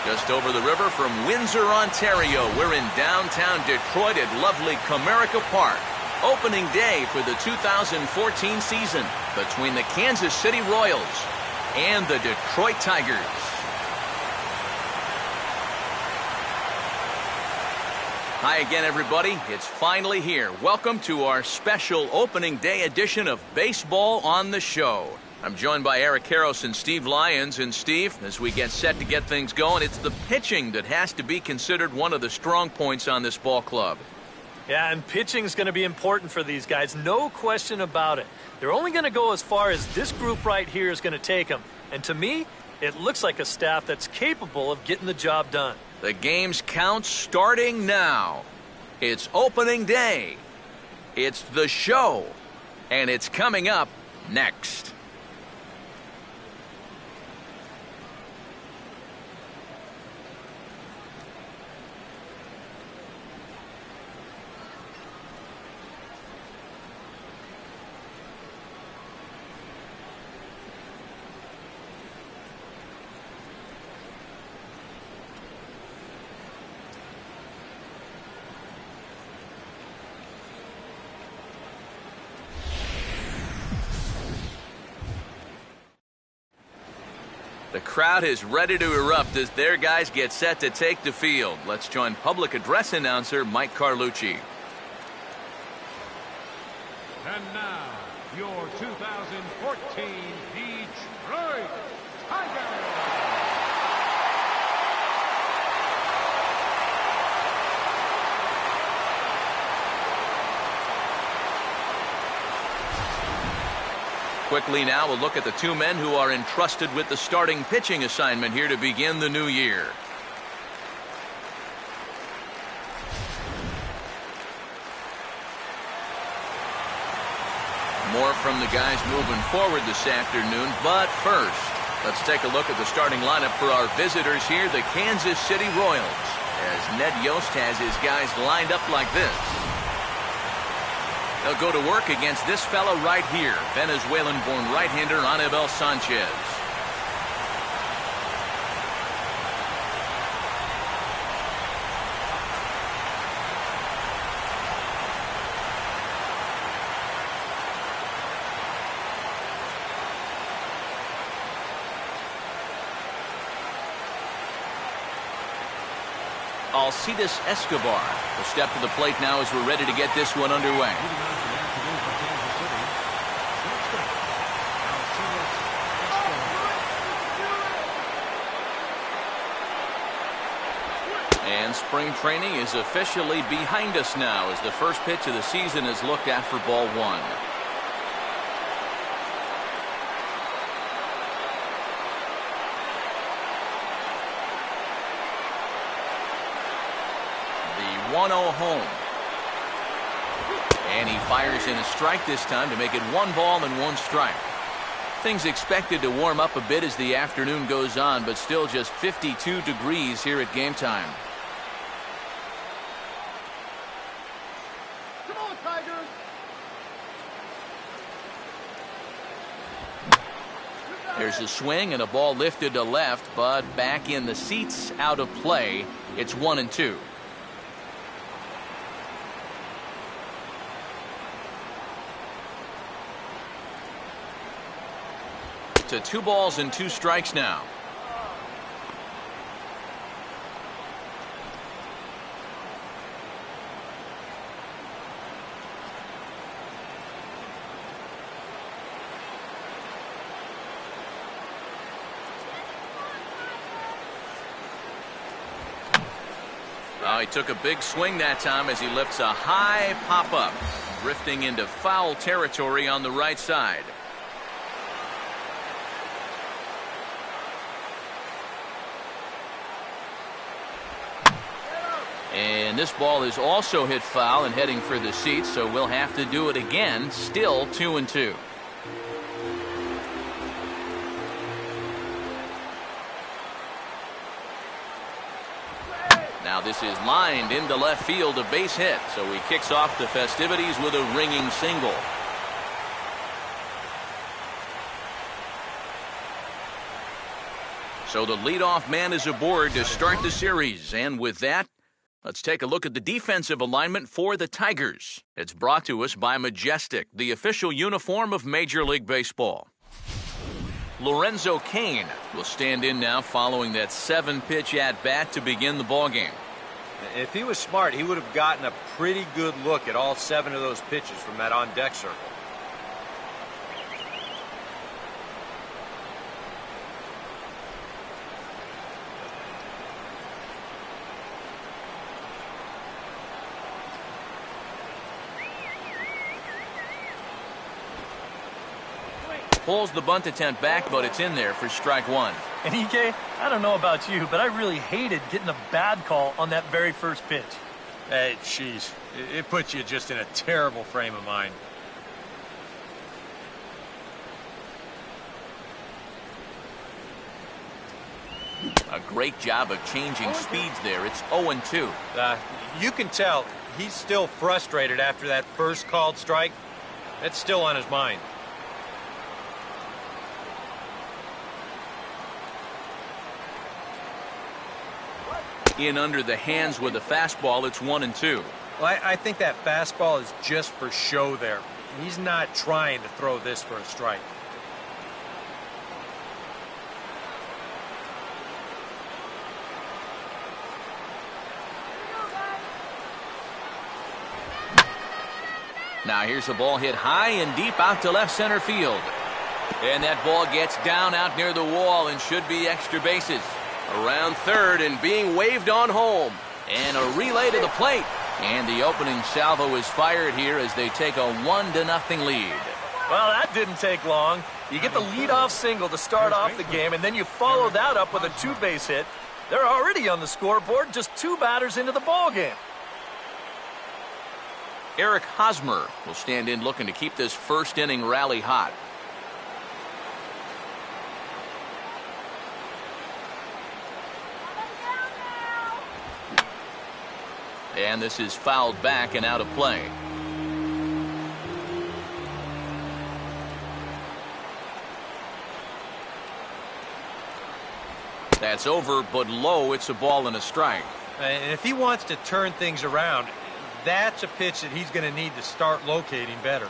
Just over the river from Windsor, Ontario, we're in downtown Detroit at lovely Comerica Park. Opening day for the 2014 season between the Kansas City Royals and the Detroit Tigers. Hi again, everybody. It's finally here. Welcome to our special opening day edition of Baseball on the Show. I'm joined by Eric Karros and Steve Lyons. And Steve, as we get set to get things going, it's the pitching that has to be considered one of the strong points on this ball club. Yeah, and pitching's going to be important for these guys, no question about it. They're only going to go as far as this group right here is going to take them. And to me, it looks like a staff that's capable of getting the job done. The game's count starting now. It's opening day. It's the show. And it's coming up next. The crowd is ready to erupt as their guys get set to take the field. Let's join public address announcer Mike Carlucci. And now, your 2014 Detroit Tigers. Quickly now, we'll look at the two men who are entrusted with the starting pitching assignment here to begin the new year. More from the guys moving forward this afternoon, but first, let's take a look at the starting lineup for our visitors here, the Kansas City Royals, as Ned Yost has his guys lined up like this. They'll go to work against this fella right here, Venezuelan-born right-hander Anibal Sanchez. Alcides Escobar will step to the plate now as we're ready to get this one underway. And spring training is officially behind us now as the first pitch of the season is looked at for ball one. The 1-0 home. And he fires in a strike this time to make it 1 ball and 1 strike. Things expected to warm up a bit as the afternoon goes on, but still just 52 degrees here at game time. Come on, Tigers! There's a swing and a ball lifted to left, but back in the seats, out of play. It's 1-2. To 2 balls and 2 strikes now. He took a big swing that time as he lifts a high pop-up, drifting into foul territory on the right side. And this ball is also hit foul and heading for the seats, so we'll have to do it again. Still 2-2. Now this is lined into left field, a base hit, so he kicks off the festivities with a ringing single. So the leadoff man is aboard to start the series. And with that, let's take a look at the defensive alignment for the Tigers. It's brought to us by Majestic, the official uniform of Major League Baseball. Lorenzo Cain will stand in now following that 7-pitch at-bat to begin the ballgame. If he was smart, he would have gotten a pretty good look at all 7 of those pitches from that on-deck circle. Pulls the bunt attempt back, but it's in there for strike 1. And EK, I don't know about you, but I really hated getting a bad call on that very first pitch. Hey, jeez. It puts you just in a terrible frame of mind. A great job of changing speeds there. It's 0-2. You can tell he's still frustrated after that first called strike. That's still on his mind. In under the hands with a fastball, it's 1-2. Well, I think that fastball is just for show there. He's not trying to throw this for a strike. Now here's a ball hit high and deep out to left center field. And that ball gets down out near the wall and should be extra bases. Around third and being waved on home. And a relay to the plate. And the opening salvo is fired here as they take a 1-0 lead. Well, that didn't take long. You get the leadoff single to start off the game, and then you follow that up with a 2-base hit. They're already on the scoreboard, just 2 batters into the ballgame. Eric Hosmer will stand in looking to keep this first inning rally hot. And this is fouled back and out of play. That's over, but low. It's a ball and a strike. And if he wants to turn things around, that's a pitch that he's going to need to start locating better.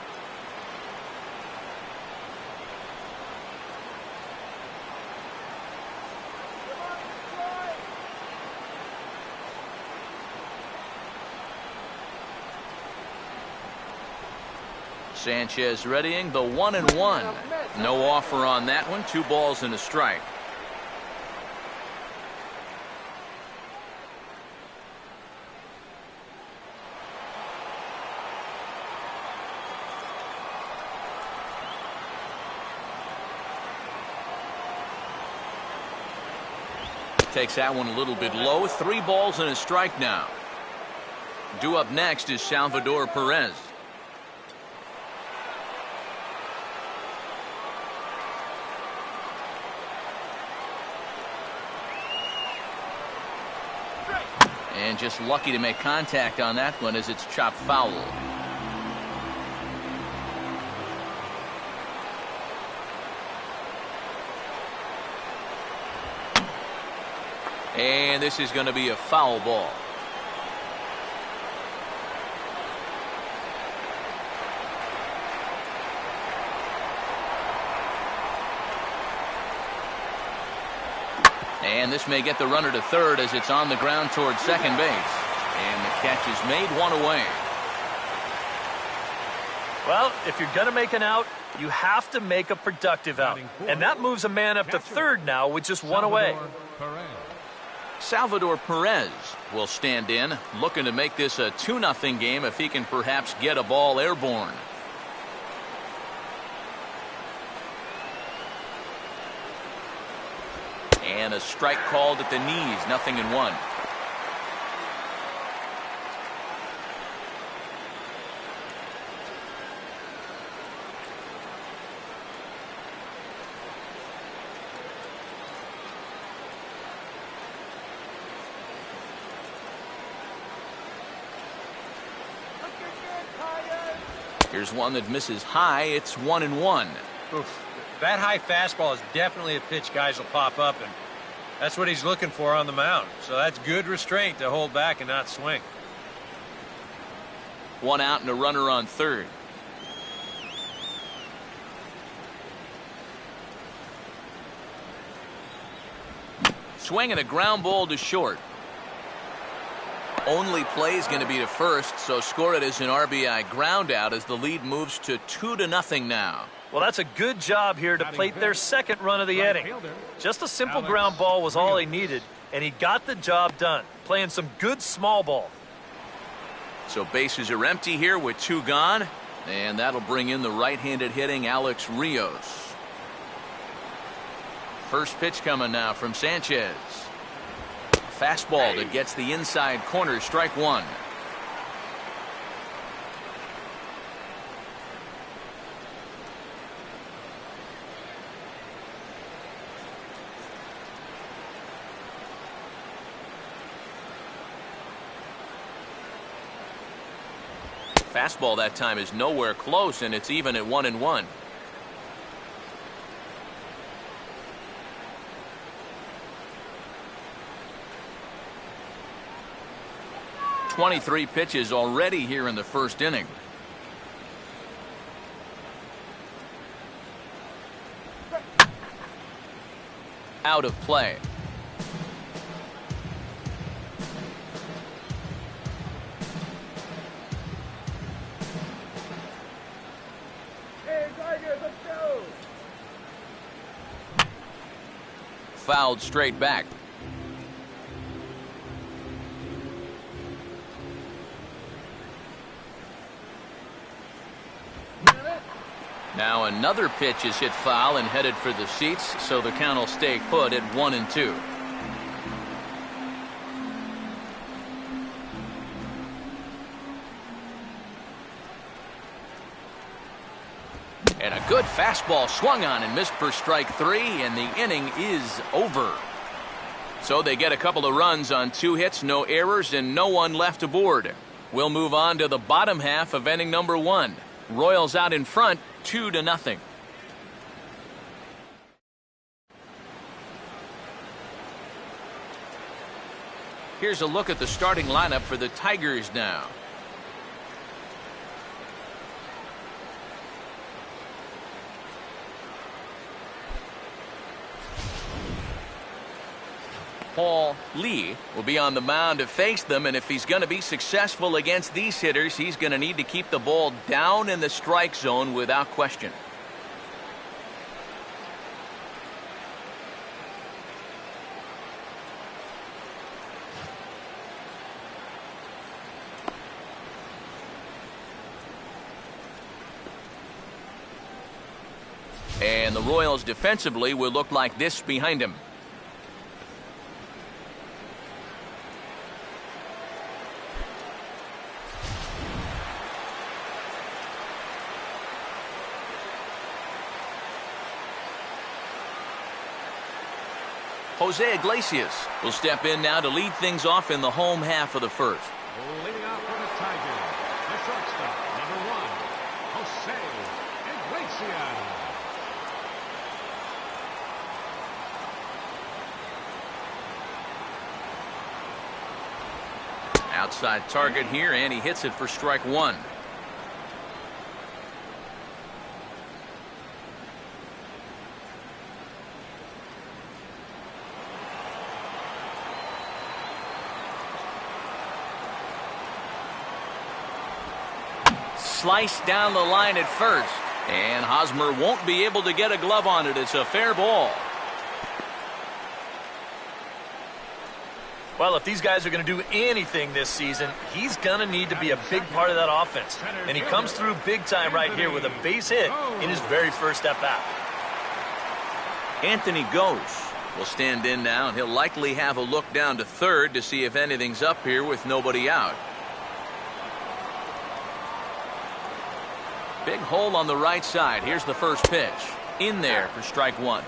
Sanchez readying the 1-1. No offer on that one. 2 balls and a strike. Takes that one a little bit low. 3 balls and a strike now. Due up next is Salvador Perez. And just lucky to make contact on that one as it's chopped foul. And this is going to be a foul ball. And this may get the runner to third as it's on the ground towards second base. And the catch is made, 1 away. Well, if you're going to make an out, you have to make a productive out. And that moves a man up to third now with just 1 away. Salvador Perez will stand in, looking to make this a 2-0 game if he can perhaps get a ball airborne. And a strike called at the knees, 0-1. Here's one that misses high. It's 1-1. Oof. That high fastball is definitely a pitch guys will pop up, and That's what he's looking for on the mound. So that's good restraint to hold back and not swing. 1 out and a runner on third. Swing and a ground ball to short. Only play is going to be to first, so score it as an RBI ground out as the lead moves to 2-0 now. Well, that's a good job here to plate their second run of the inning. Just a simple ground ball was all he needed, and he got the job done, playing some good small ball. So bases are empty here with 2 gone, and that'll bring in the right-handed hitting Alex Rios. First pitch coming now from Sanchez. Fastball that gets the inside corner, strike 1. Fastball that time is nowhere close, and it's even at 1-1. .23 pitches already here in the first inning. Out of play. Fouled straight back. Now another pitch is hit foul and headed for the seats, so the count will stay put at 1-2. And a good fastball swung on and missed for strike 3, and the inning is over. So they get a couple of runs on 2 hits, no errors, and no one left aboard. We'll move on to the bottom half of inning number 1. Royals out in front, 2-0. Here's a look at the starting lineup for the Tigers now. Paul Lee will be on the mound to face them, and if he's going to be successful against these hitters, he's going to need to keep the ball down in the strike zone without question. And the Royals defensively will look like this behind him. Jose Iglesias will step in now to lead things off in the home half of the first. Leading out for the Tigers, the shortstop, number 1, Jose Iglesias. Outside target here, and he hits it for strike 1. Sliced down the line at first, and Hosmer won't be able to get a glove on it. It's a fair ball. Well, if these guys are going to do anything this season, he's going to need to be a big part of that offense. And he comes through big time right here with a base hit in his very first at-bat. Anthony goes. Will stand in now, and he'll likely have a look down to third to see if anything's up here with nobody out. Big hole on the right side. Here's the first pitch. In there for strike 1.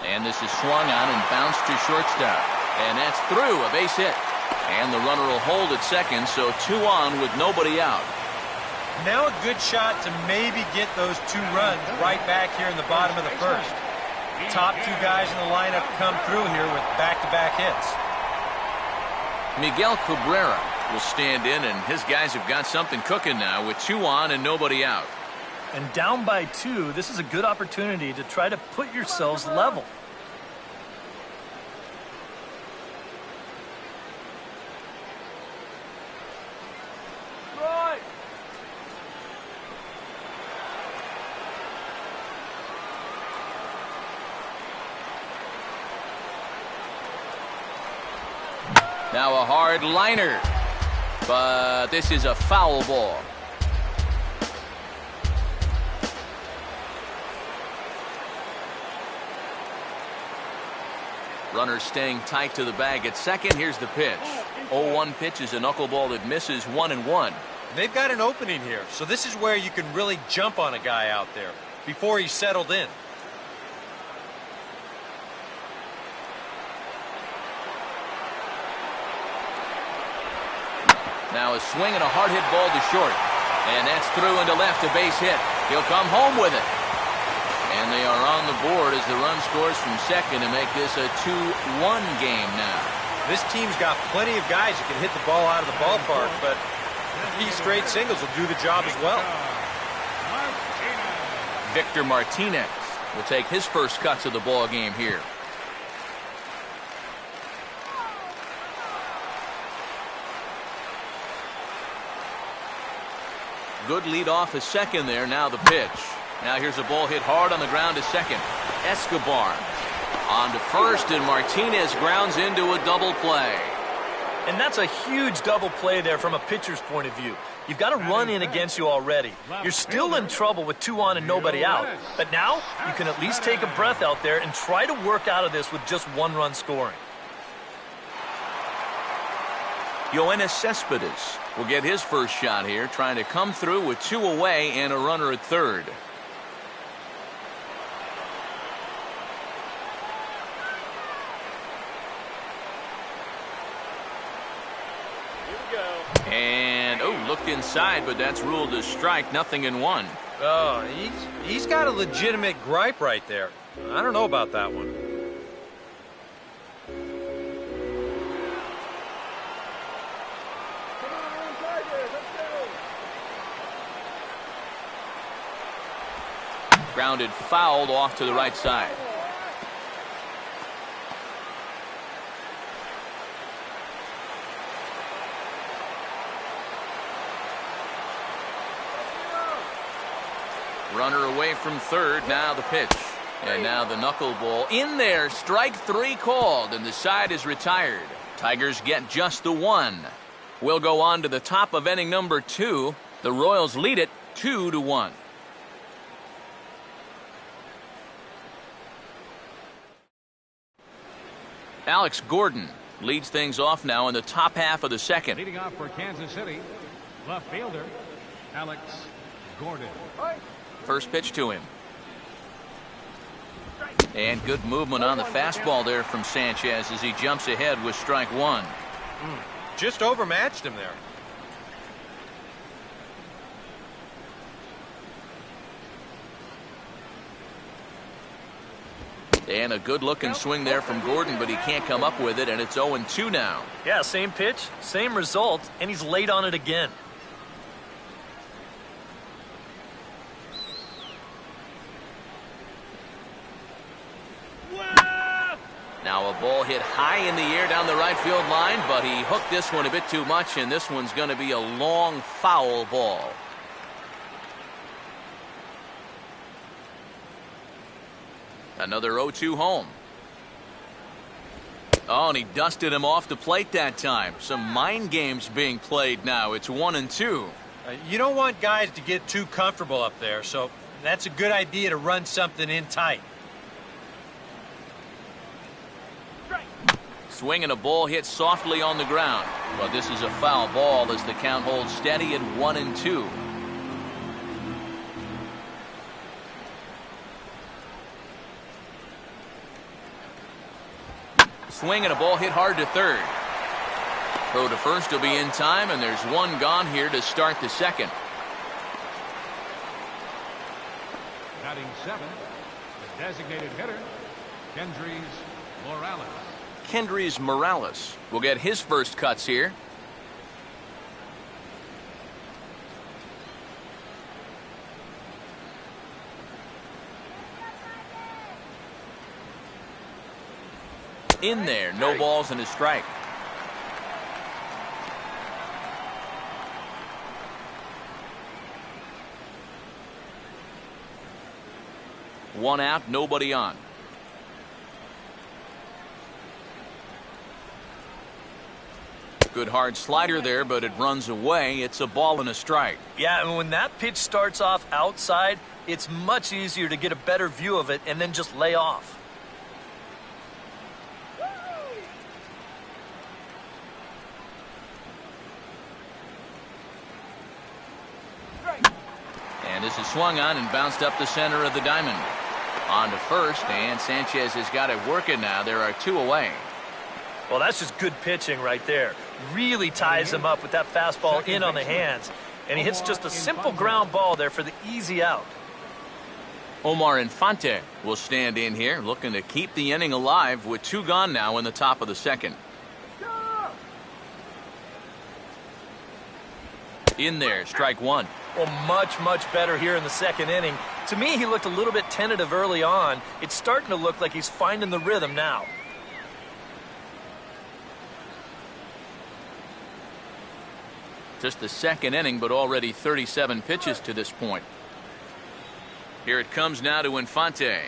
And this is swung on and bounced to shortstop. And that's through, a base hit. And the runner will hold at second, so 2 on with nobody out. Now a good shot to maybe get those 2 runs right back here in the bottom of the first. Top 2 guys in the lineup come through here with back-to-back hits. Miguel Cabrera will stand in, and his guys have got something cooking now with 2 on and nobody out. And down by 2, this is a good opportunity to try to put yourselves level. Now a hard liner, but this is a foul ball. Runner staying tight to the bag at second. Here's the pitch. 0-1 pitch is a knuckleball that misses 1-1. They've got an opening here, so this is where you can really jump on a guy out there before he's settled in. Now a swing and a hard hit ball to short. And that's through into left, a base hit. He'll come home with it. And they are on the board as the run scores from second to make this a 2-1 game now. This team's got plenty of guys that can hit the ball out of the ballpark, but these straight singles will do the job as well. Victor Martinez will take his first cuts of the ball game here. Good lead off a second there. Now the pitch. Now here's a ball hit hard on the ground to second. Escobar on to first, and Martinez grounds into a double play. And that's a huge double play there from a pitcher's point of view. You've got a run in against you already. You're still in trouble with 2 on and nobody out. But now you can at least take a breath out there and try to work out of this with just 1 run scoring. Yoenis Cespedes will get his first shot here, trying to come through with 2 away and a runner at third. And, looked inside, but that's ruled a strike, 0-1. Oh, he's got a legitimate gripe right there. I don't know about that one. Grounded fouled off to the right side. Runner away from third. Now the pitch. And now the knuckleball in there. Strike 3 called, and the side is retired. Tigers get just the 1. We'll go on to the top of inning number 2. The Royals lead it 2-1. Alex Gordon leads things off now in the top half of the second. Leading off for Kansas City, left fielder Alex Gordon. First pitch to him. And good movement on the fastball there from Sanchez as he jumps ahead with strike 1. Just overmatched him there. And a good-looking swing there from Gordon, but he can't come up with it, and it's 0-2 now. Yeah, same pitch, same result, and he's late on it again. Now a ball hit high in the air down the right field line, but he hooked this one a bit too much, and this one's going to be a long foul ball. Another 0-2 home. Oh, and he dusted him off the plate that time. Some mind games being played now. It's 1-2. You don't want guys to get too comfortable up there, so that's a good idea to run something in tight. Swinging a ball hit softly on the ground. But this is a foul ball as the count holds steady at 1-2. Swing and a ball hit hard to third. Throw to first will be in time, and there's one gone here to start the second. Batting seventh, the designated hitter, Morales. Kendrys Morales will get his first cuts here. In there, no balls and a strike. One out, nobody on. Good hard slider there, but it runs away. It's a ball and a strike. Yeah, and when that pitch starts off outside, it's much easier to get a better view of it and then just lay off. And this is swung on and bounced up the center of the diamond. On to first, and Sanchez has got it working now. There are two away. Well, that's just good pitching right there. Really ties him up with that fastball in on the hands. And he hits just a simple ground ball there for the easy out. Omar Infante will stand in here, looking to keep the inning alive with two gone now in the top of the second. In there, strike one. Well, much better here in the second inning. To me, he looked a little bit tentative early on. It's starting to look like he's finding the rhythm now. Just the second inning, but already 37 pitches to this point. Here it comes now to Infante.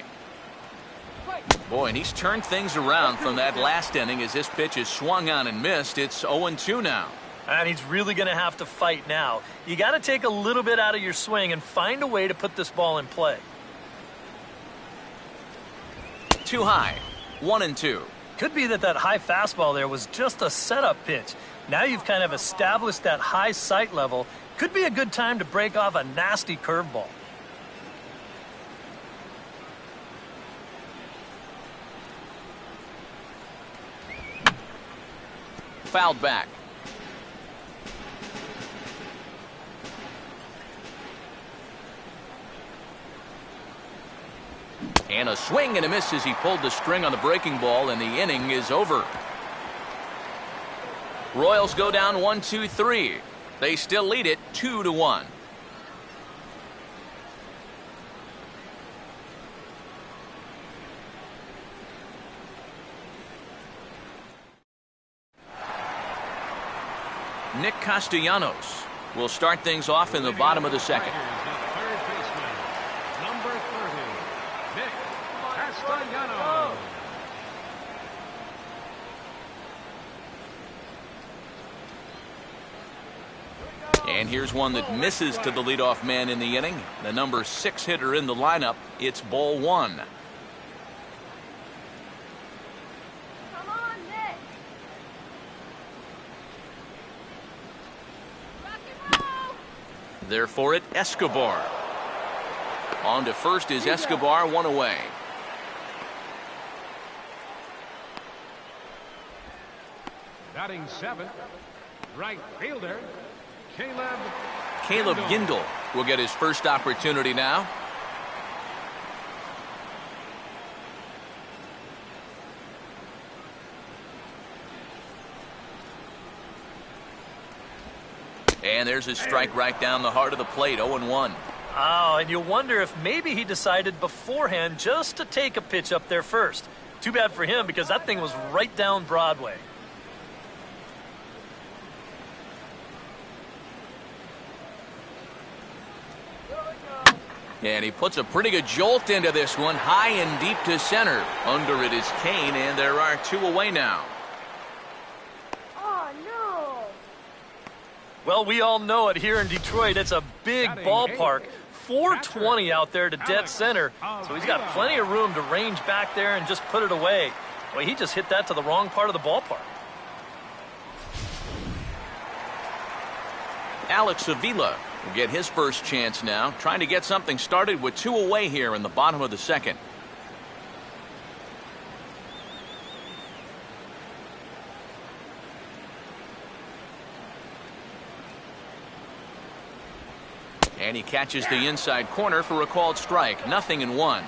Boy, and he's turned things around from that last inning as this pitch is swung on and missed. It's 0-2 now. And he's really going to have to fight now. You got to take a little bit out of your swing and find a way to put this ball in play. Too high. 1-2. Could be that high fastball there was just a setup pitch. Now you've kind of established that high sight level. Could be a good time to break off a nasty curveball. Fouled back. And a swing and a miss as he pulled the string on the breaking ball, and the inning is over. Royals go down 1-2-3. They still lead it 2-1. Nick Castellanos will start things off in the bottom of the second. And here's one that misses to the leadoff man in the inning. The number 6 hitter in the lineup. It's ball one. Come on, Nick. Rock and roll. There for it, Escobar. On to first is Escobar, one away. Batting seventh, right fielder, Caleb Gindel will get his first opportunity now. And there's a strike right down the heart of the plate, 0-1. Oh, and you wonder if maybe he decided beforehand just to take a pitch up there first. Too bad for him because that thing was right down Broadway. And he puts a pretty good jolt into this one, high and deep to center. Under it is Kane, and there are two away now. Oh, no. Well, we all know it here in Detroit. It's a big ballpark. 420 out there to dead center. So he's got plenty of room to range back there and just put it away. Well, he just hit that to the wrong part of the ballpark. Alex Avila will get his first chance now, trying to get something started with two away here in the bottom of the second. And he catches the inside corner for a called strike. 0-1.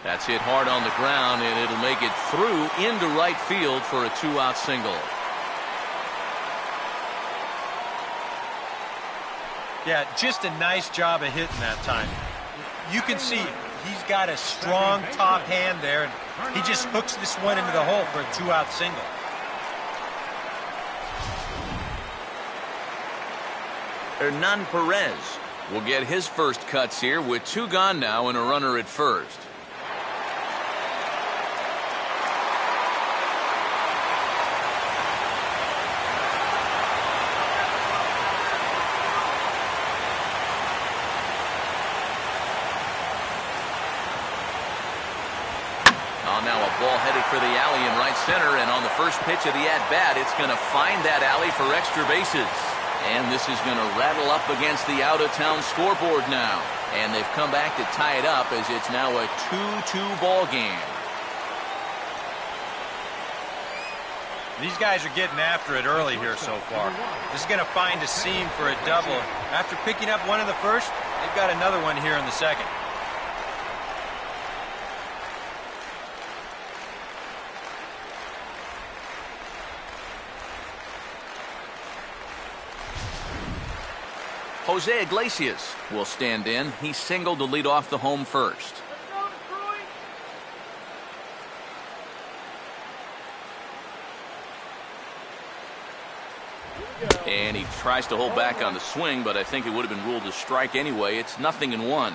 That's hit hard on the ground, and it'll make it through into right field for a 2-out single. Yeah, just a nice job of hitting that time. You can see he's got a strong top hand there, and he just hooks this one into the hole for a 2-out single. Hernan Perez will get his first cuts here with 2 gone now and a runner at first. Now a ball headed for the alley in right center, and on the first pitch of the at-bat, it's going to find that alley for extra bases. And this is going to rattle up against the out-of-town scoreboard now. And they've come back to tie it up as it's now a 2-2 ball game. These guys are getting after it early here so far. This is going to find a seam for a double. After picking up one in the first, they've got another one here in the second. Jose Iglesias will stand in. He singled to lead off the home first. And he tries to hold back on the swing, but I think it would have been ruled a strike anyway. It's 0-1.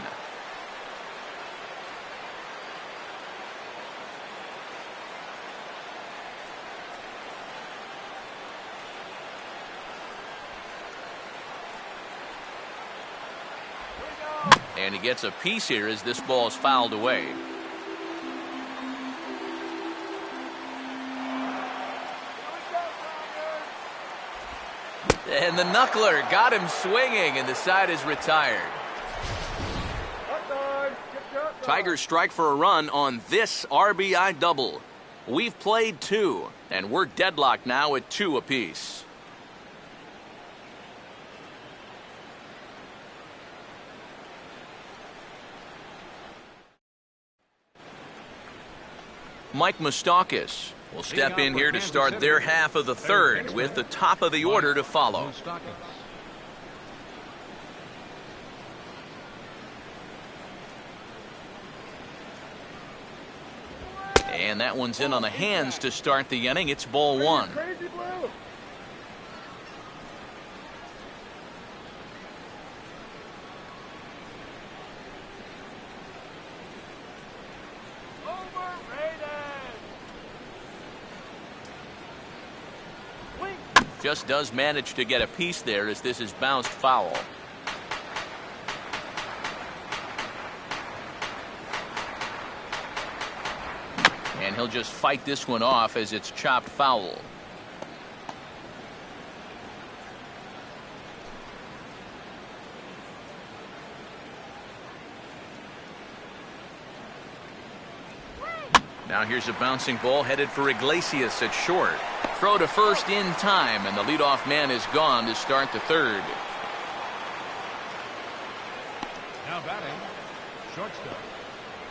And he gets a piece here as this ball is fouled away. And the knuckler got him swinging, and the side is retired. Tigers strike for a run on this RBI double. We've played 2, and we're deadlocked now at 2 apiece. Mike Moustakas will step in here to start their half of the third with the top of the order to follow. And that one's in on the hands to start the inning. It's ball 1. Just does manage to get a piece there as this is bounced foul. And he'll just fight this one off as it's chopped foul. Now here's a bouncing ball headed for Iglesias at short. Throw to first in time, and the leadoff man is gone to start the third. Now batting, shortstop,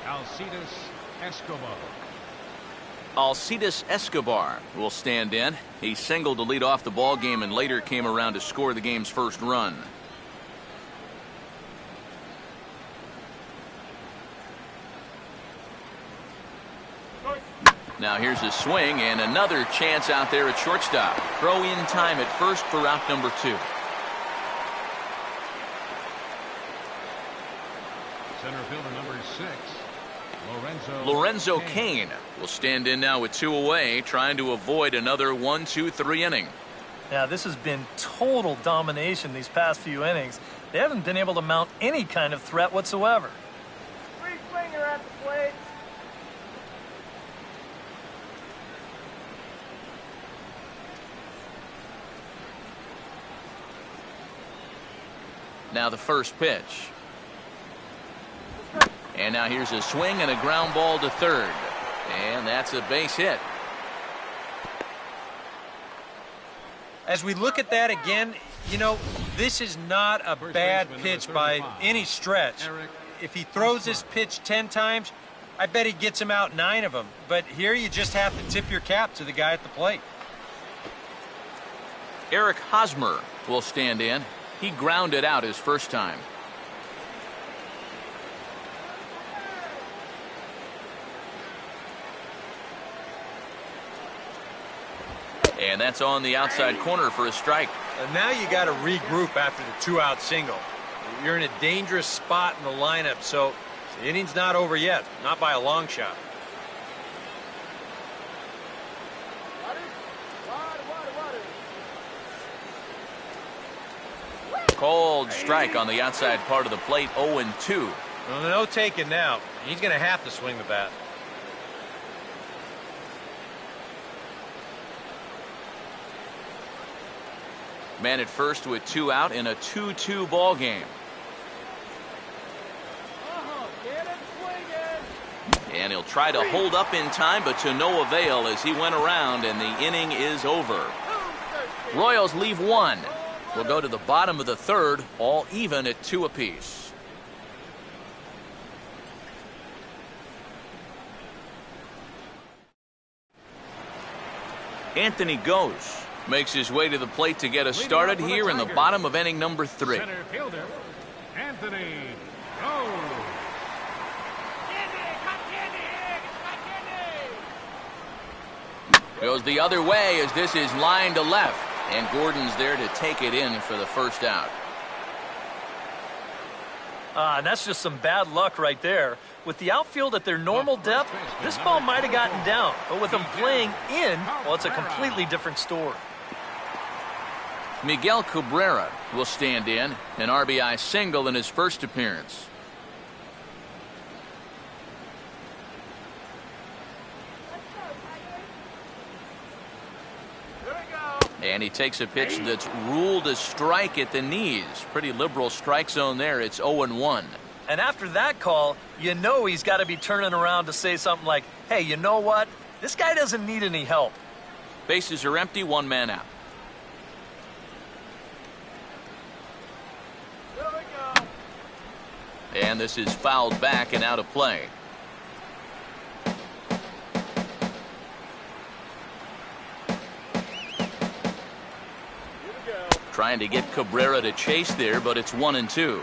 Alcides Escobar. Alcides Escobar will stand in. He singled to lead off the ball game and later came around to score the game's first run. Now here's a swing and another chance out there at shortstop. Throw in time at first for out number 2. Center fielder number 6, Lorenzo Cain will stand in now with 2 away, trying to avoid another 1-2-3 inning. Yeah, this has been total domination these past few innings. They haven't been able to mount any kind of threat whatsoever. Free swinger at the plate. Now the first pitch. And now here's a swing and a ground ball to third. And that's a base hit. As we look at that again, you know, this is not a bad pitch by any stretch. If he throws this pitch 10 times, I bet he gets him out 9 of them. But here you just have to tip your cap to the guy at the plate. Eric Hosmer will stand in. He grounded out his first time. And that's on the outside corner for a strike. And now you got to regroup after the 2-out single. You're in a dangerous spot in the lineup, so the inning's not over yet, not by a long shot. Cold strike on the outside part of the plate, 0-2. Well, no taking now. He's going to have to swing the bat. Man at first with 2 out in a 2-2 ball game. And he'll try to hold up in time, but to no avail as he went around and the inning is over. Royals leave 1. We'll go to the bottom of the third, all even at 2 apiece. Anthony goes. Makes his way to the plate to get us started here in the bottom of inning number 3. Center fielder, Anthony goes. Goes the other way as this is line to left. And Gordon's there to take it in for the first out. And that's just some bad luck right there. With the outfield at their normal depth, this ball might have gotten down. But with them playing in, well, it's a completely different story. Miguel Cabrera will stand in, an RBI single in his first appearance. And he takes a pitch that's ruled a strike at the knees. Pretty liberal strike zone there. It's 0-1. And after that call, you know he's got to be turning around to say something like, hey, you know what? This guy doesn't need any help. Bases are empty, 1 man out. And this is fouled back and out of play. Trying to get Cabrera to chase there, but it's 1-2.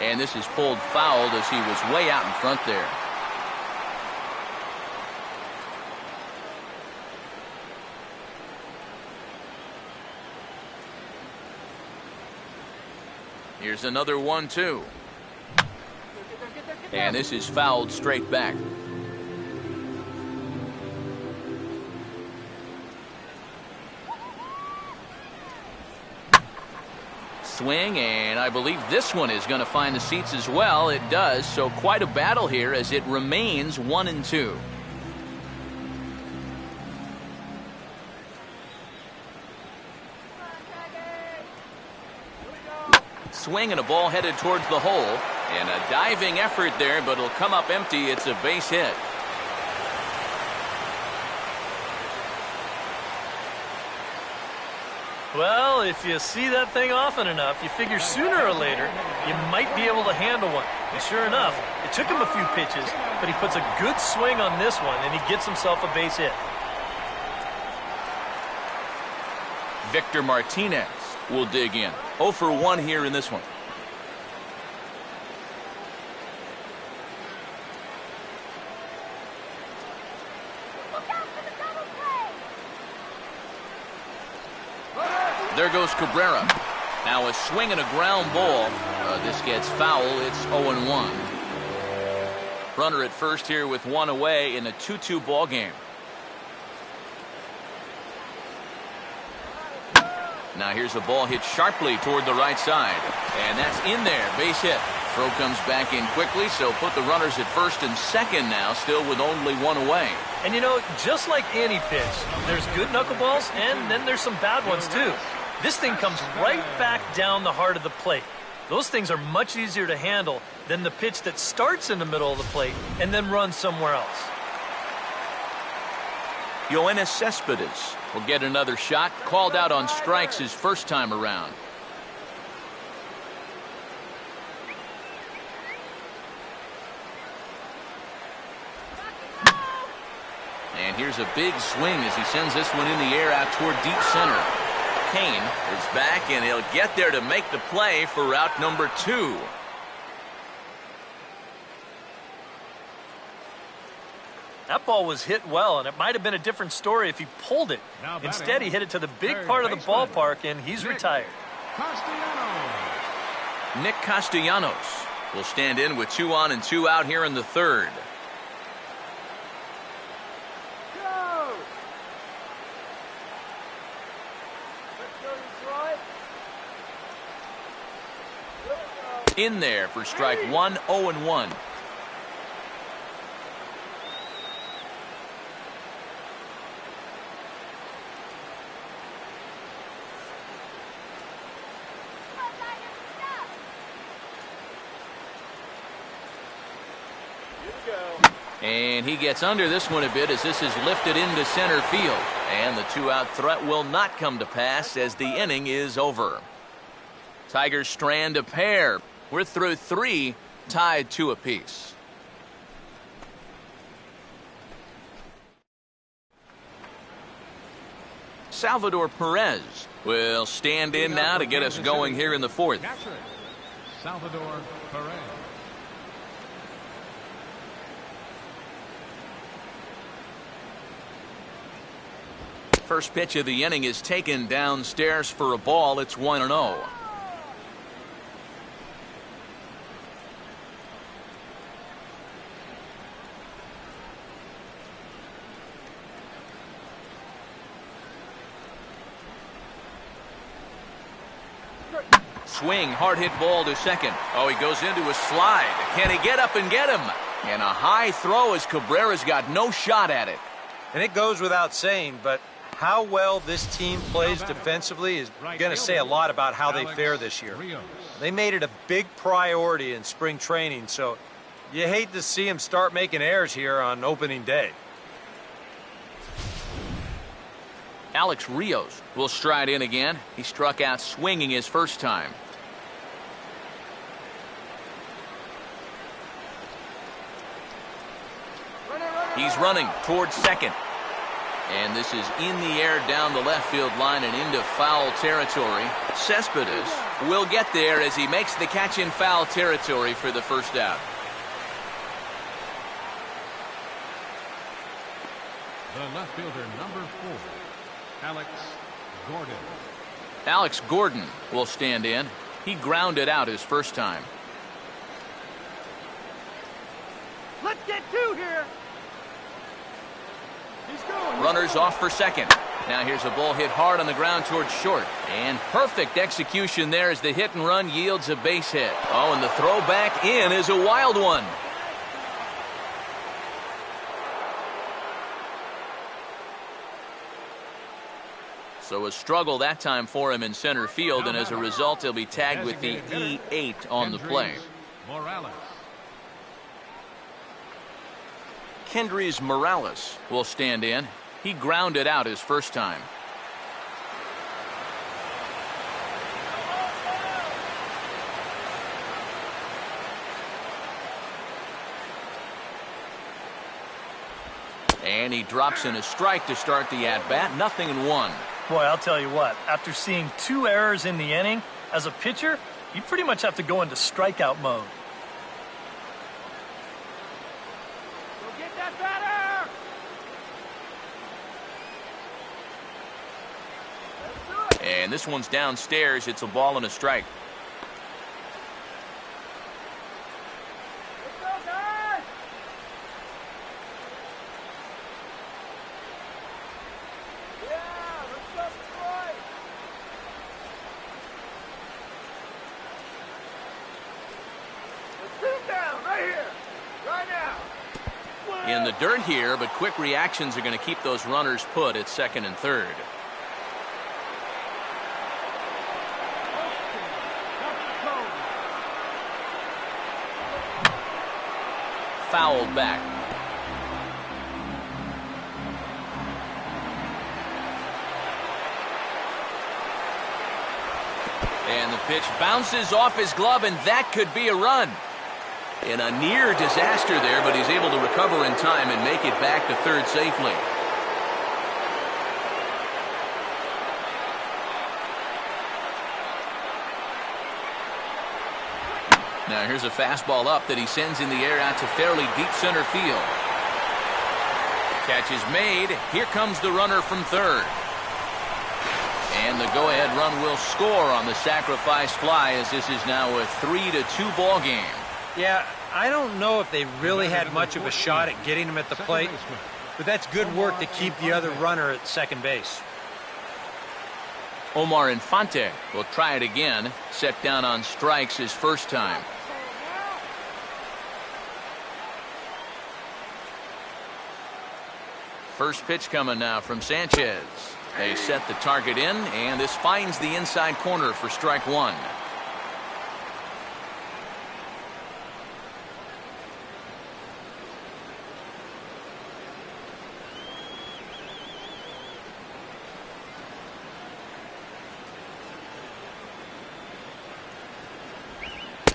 And this is pulled fouled as he was way out in front there. Here's another 1-2. And this is fouled straight back. Swing, and I believe this one is going to find the seats as well. It does, so quite a battle here as it remains 1-2. Swing and a ball headed towards the hole, and a diving effort there, but it'll come up empty. It's a base hit. Well, if you see that thing often enough, you figure sooner or later you might be able to handle one. And sure enough, it took him a few pitches, but he puts a good swing on this one, and he gets himself a base hit. Victor Martinez will dig in. 0 for 1 here in this one. There goes Cabrera. Now a swing and a ground ball. This gets foul. It's 0-1. Runner at first here with 1 away in a 2-2 ball game. Now here's a ball hit sharply toward the right side. And that's in there. Base hit. Throw comes back in quickly, so put the runners at first and second now, still with only one away. And you know, just like any pitch, there's good knuckleballs and then there's some bad ones too. This thing comes right back down the heart of the plate. Those things are much easier to handle than the pitch that starts in the middle of the plate and then runs somewhere else. Yoenis Cespedes will get another shot, called out on strikes his first time around. And here's a big swing as he sends this one in the air out toward deep center. Kane is back, and he'll get there to make the play for route number 2. That ball was hit well, and it might have been a different story if he pulled it. Instead, he hit it to the big part of the ballpark, and he's retired. Nick Castellanos will stand in with 2 on and 2 out here in the third. In there for strike 1, 0-1. And he gets under this one a bit as this is lifted into center field. And the 2-out threat will not come to pass as the inning is over. Tigers strand a pair. We're through 3, tied 2 apiece. Salvador Perez will stand in now to get us going here in the fourth. Salvador Perez. First pitch of the inning is taken downstairs for a ball. It's 1-0. Swing, hard hit ball to second. Oh, he goes into a slide. Can he get up and get him? And a high throw as Cabrera's got no shot at it. And it goes without saying, but how well this team plays defensively is going to say a lot about how they fare this year. They made it a big priority in spring training, so you hate to see them start making errors here on opening day. Alex Rios will stride in again. He struck out swinging his first time. He's running towards second. And this is in the air down the left field line and into foul territory. Cespedes will get there as he makes the catch in foul territory for the first out. The left fielder, number 4, Alex Gordon. Alex Gordon will stand in. He grounded out his first time. Let's get 2 here. Runners off for second. Now here's a ball hit hard on the ground towards short. And perfect execution there as the hit and run yields a base hit. Oh, and the throw back in is a wild one. So a struggle that time for him in center field, and as a result, he'll be tagged with the E8 on the play. Morales. Kendrys Morales will stand in. He grounded out his first time. And he drops in a strike to start the at-bat. 0-1. Boy, I'll tell you what, after seeing 2 errors in the inning, as a pitcher, you pretty much have to go into strikeout mode. And this one's downstairs. It's a ball and a strike. Let's go, guys! Yeah, let's go, Detroit! In the dirt here, but quick reactions are going to keep those runners put at second and third. Fouled back. And the pitch bounces off his glove, and that could be a run. In a near disaster there, but he's able to recover in time and make it back to third safely. Now here's a fastball up that he sends in the air out to fairly deep center field. Catch is made. Here comes the runner from third. And the go-ahead run will score on the sacrifice fly, as this is now a 3-2 ball game. Yeah, I don't know if they really had much of a shot at getting him at the plate, but that's good work to keep the other runner at second base. Omar Infante will try it again. Set down on strikes his first time. First pitch coming now from Sanchez. They set the target in, and this finds the inside corner for strike one.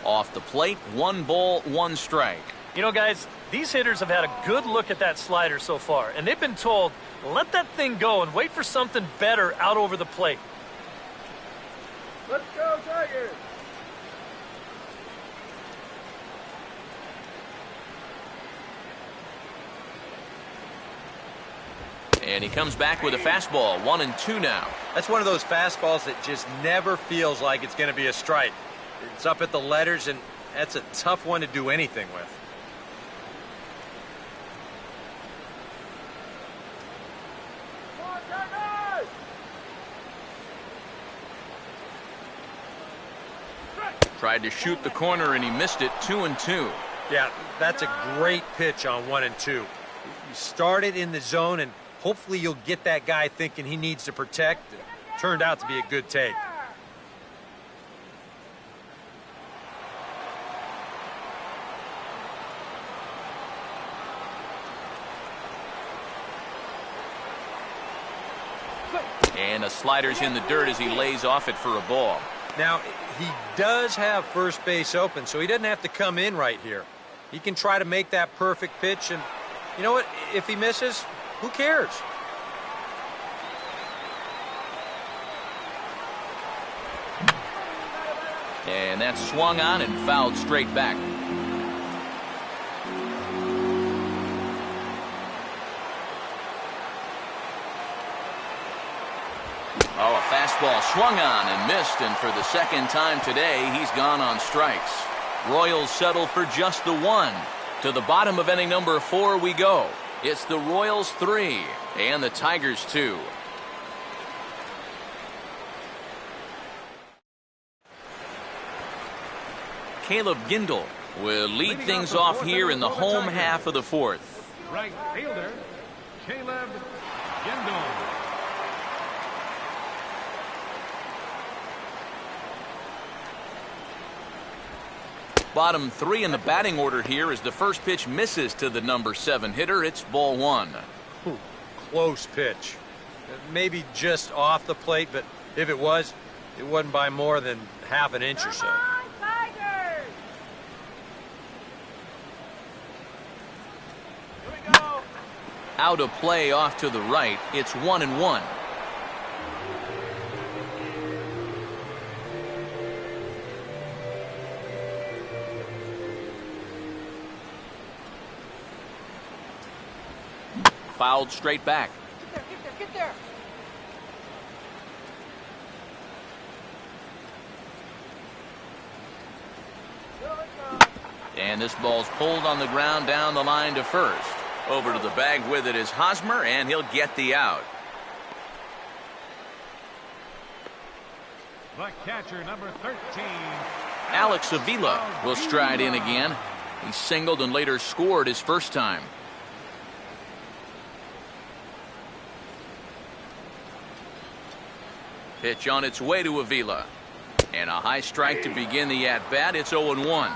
Off the plate, 1 ball, 1 strike. You know, guys, these hitters have had a good look at that slider so far, and they've been told, let that thing go and wait for something better out over the plate. Let's go, Tigers! And he comes back with a fastball, 1-2 now. That's one of those fastballs that just never feels like it's going to be a strike. It's up at the letters, and that's a tough one to do anything with. Come on, Tigers! Tried to shoot the corner, and he missed it, 2-2. Yeah, that's a great pitch on 1-2. You start it in the zone, and hopefully you'll get that guy thinking he needs to protect. It turned out to be a good take. And a slider's in the dirt as he lays off it for a ball. Now, he does have first base open, so he doesn't have to come in right here. He can try to make that perfect pitch, and you know what? If he misses, who cares? And that's swung on and fouled straight back. Oh, a fastball swung on and missed, and for the second time today, he's gone on strikes. Royals settle for just the 1. To the bottom of inning number 4 we go. It's the Royals 3 and the Tigers 2. Caleb Gindel will lead things off here in the home half of the 4th. Right fielder, Caleb Gindel. Bottom 3 in the batting order here as the first pitch misses to the number 7 hitter. It's ball 1. Ooh, close pitch. Maybe just off the plate, but if it was, it wasn't by more than half an inch or so. Come on, Tigers! Here we go. Out of play off to the right. It's 1-1. Fouled straight back. Get there! And this ball's pulled on the ground down the line to first. Over to the bag with it is Hosmer, and he'll get the out. The catcher, number 13. Alex Avila will stride in again. He singled and later scored his first time. Pitch on its way to Avila. And a high strike to begin the at-bat. It's 0-1.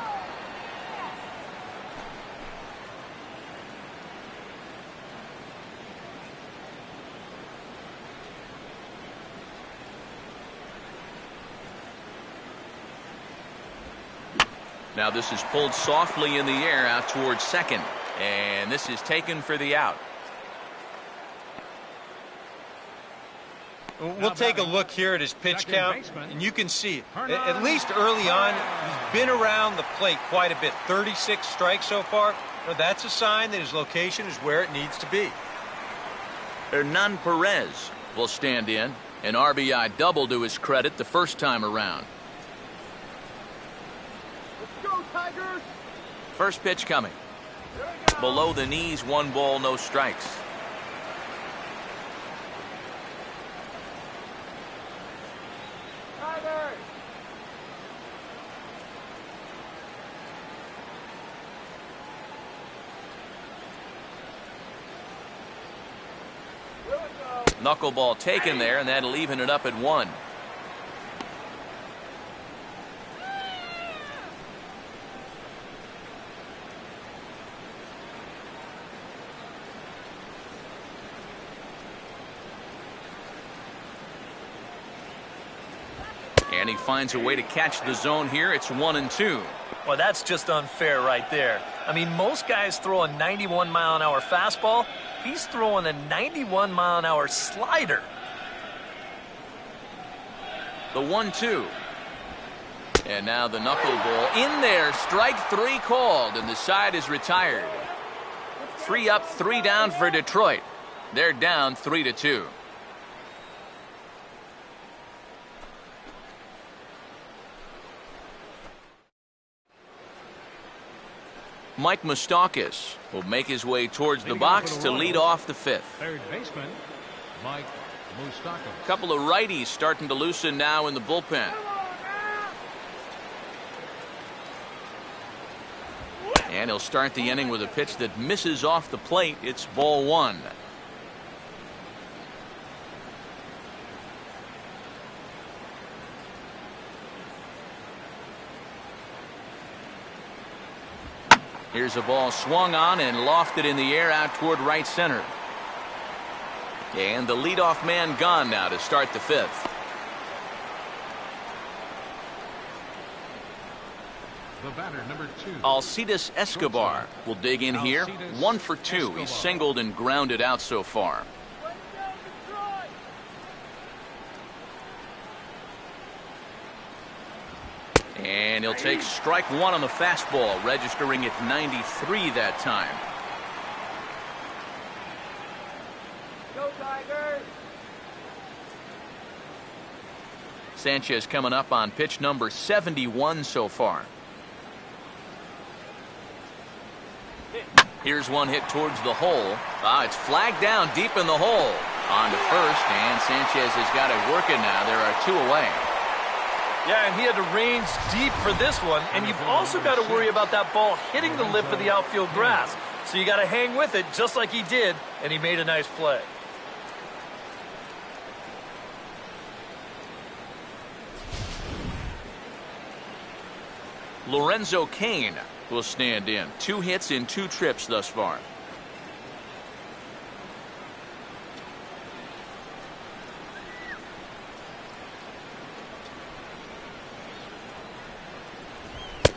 Now this is pulled softly in the air out towards second. And this is taken for the out. We'll take a look here at his pitch count, and you can see, at least early on, he's been around the plate quite a bit. 36 strikes so far. Well, that's a sign that his location is where it needs to be. Hernan Perez will stand in. An RBI double to his credit the first time around. Let's go, Tigers! First pitch coming. Below the knees, 1 ball, no strikes. Tigers! Here we go. Knuckleball taken there, and that'll even it up at 1. And he finds a way to catch the zone here. It's 1-2. Well, that's just unfair right there. I mean, most guys throw a 91-mile-an-hour fastball. He's throwing a 91-mile-an-hour slider. The 1-2. And now the knuckleball in there. Strike 3 called, and the side is retired. 3 up, 3 down for Detroit. They're down 3-2. Mike Moustakas will make his way towards the box to lead off the 5th. Third baseman, Mike Moustakas. A couple of righties starting to loosen now in the bullpen. And he'll start the inning with a pitch that misses off the plate. It's ball 1. Here's a ball swung on and lofted in the air out toward right center. And the leadoff man gone now to start the 5th. The batter, number 2. Alcides Escobar will dig in here. 1 for 2. He's singled and grounded out so far. And he'll take strike 1 on the fastball, registering at 93 that time. Go, Tigers! Sanchez coming up on pitch number 71 so far. Here's one hit towards the hole. It's flagged down deep in the hole. On to first, and Sanchez has got it working now. There are 2 away. Yeah, and he had to range deep for this one, and you've also got to worry about that ball hitting the lip of the outfield grass. So you got to hang with it just like he did, and he made a nice play. Lorenzo Cain will stand in. 2 hits in 2 trips thus far.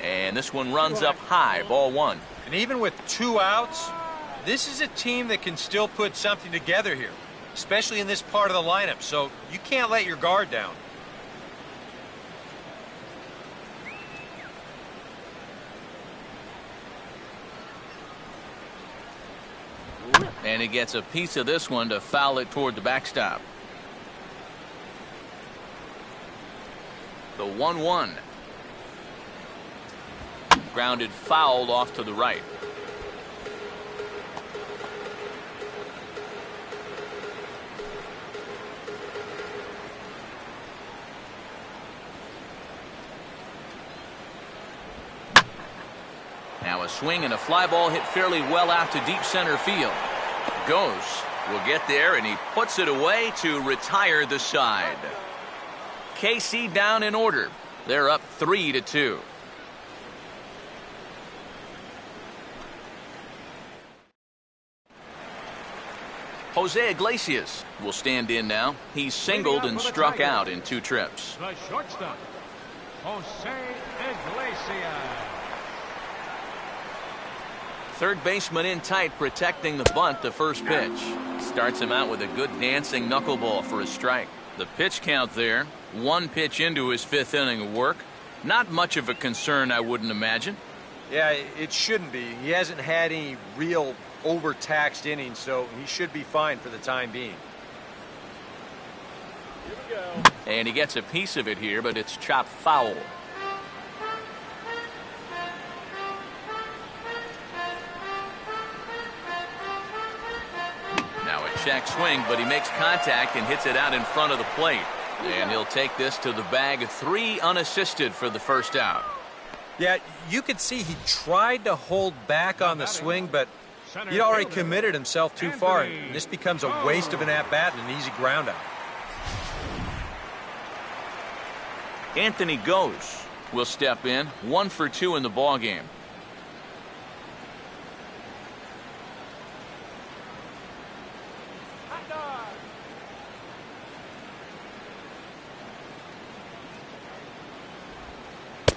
And this one runs up high, ball 1. And even with 2 outs, this is a team that can still put something together here, especially in this part of the lineup. So you can't let your guard down. And he gets a piece of this one to foul it toward the backstop. The 1-1. Grounded fouled off to the right. Now a swing and a fly ball hit fairly well out to deep center field. Goes will get there, and he puts it away to retire the side. KC down in order. They're up 3-2. Jose Iglesias will stand in now. He's singled and struck out in 2 trips. The shortstop, Jose Iglesias. Third baseman in tight, protecting the bunt. The first pitch starts him out with a good dancing knuckleball for a strike. The pitch count there, 1 pitch into his 5th inning of work. Not much of a concern, I wouldn't imagine. Yeah, it shouldn't be. He hasn't had any real overtaxed innings, so he should be fine for the time being. Here we go. And he gets a piece of it here, but it's chopped foul. Now a check swing, but he makes contact and hits it out in front of the plate. And he'll take this to the bag. 3 unassisted for the first out. Yeah, you could see he tried to hold back on the swing, but he'd already committed himself too far, and this becomes a waste of an at-bat and an easy ground out. Anthony Goes will step in, 1 for 2 in the ball game. Hot dog.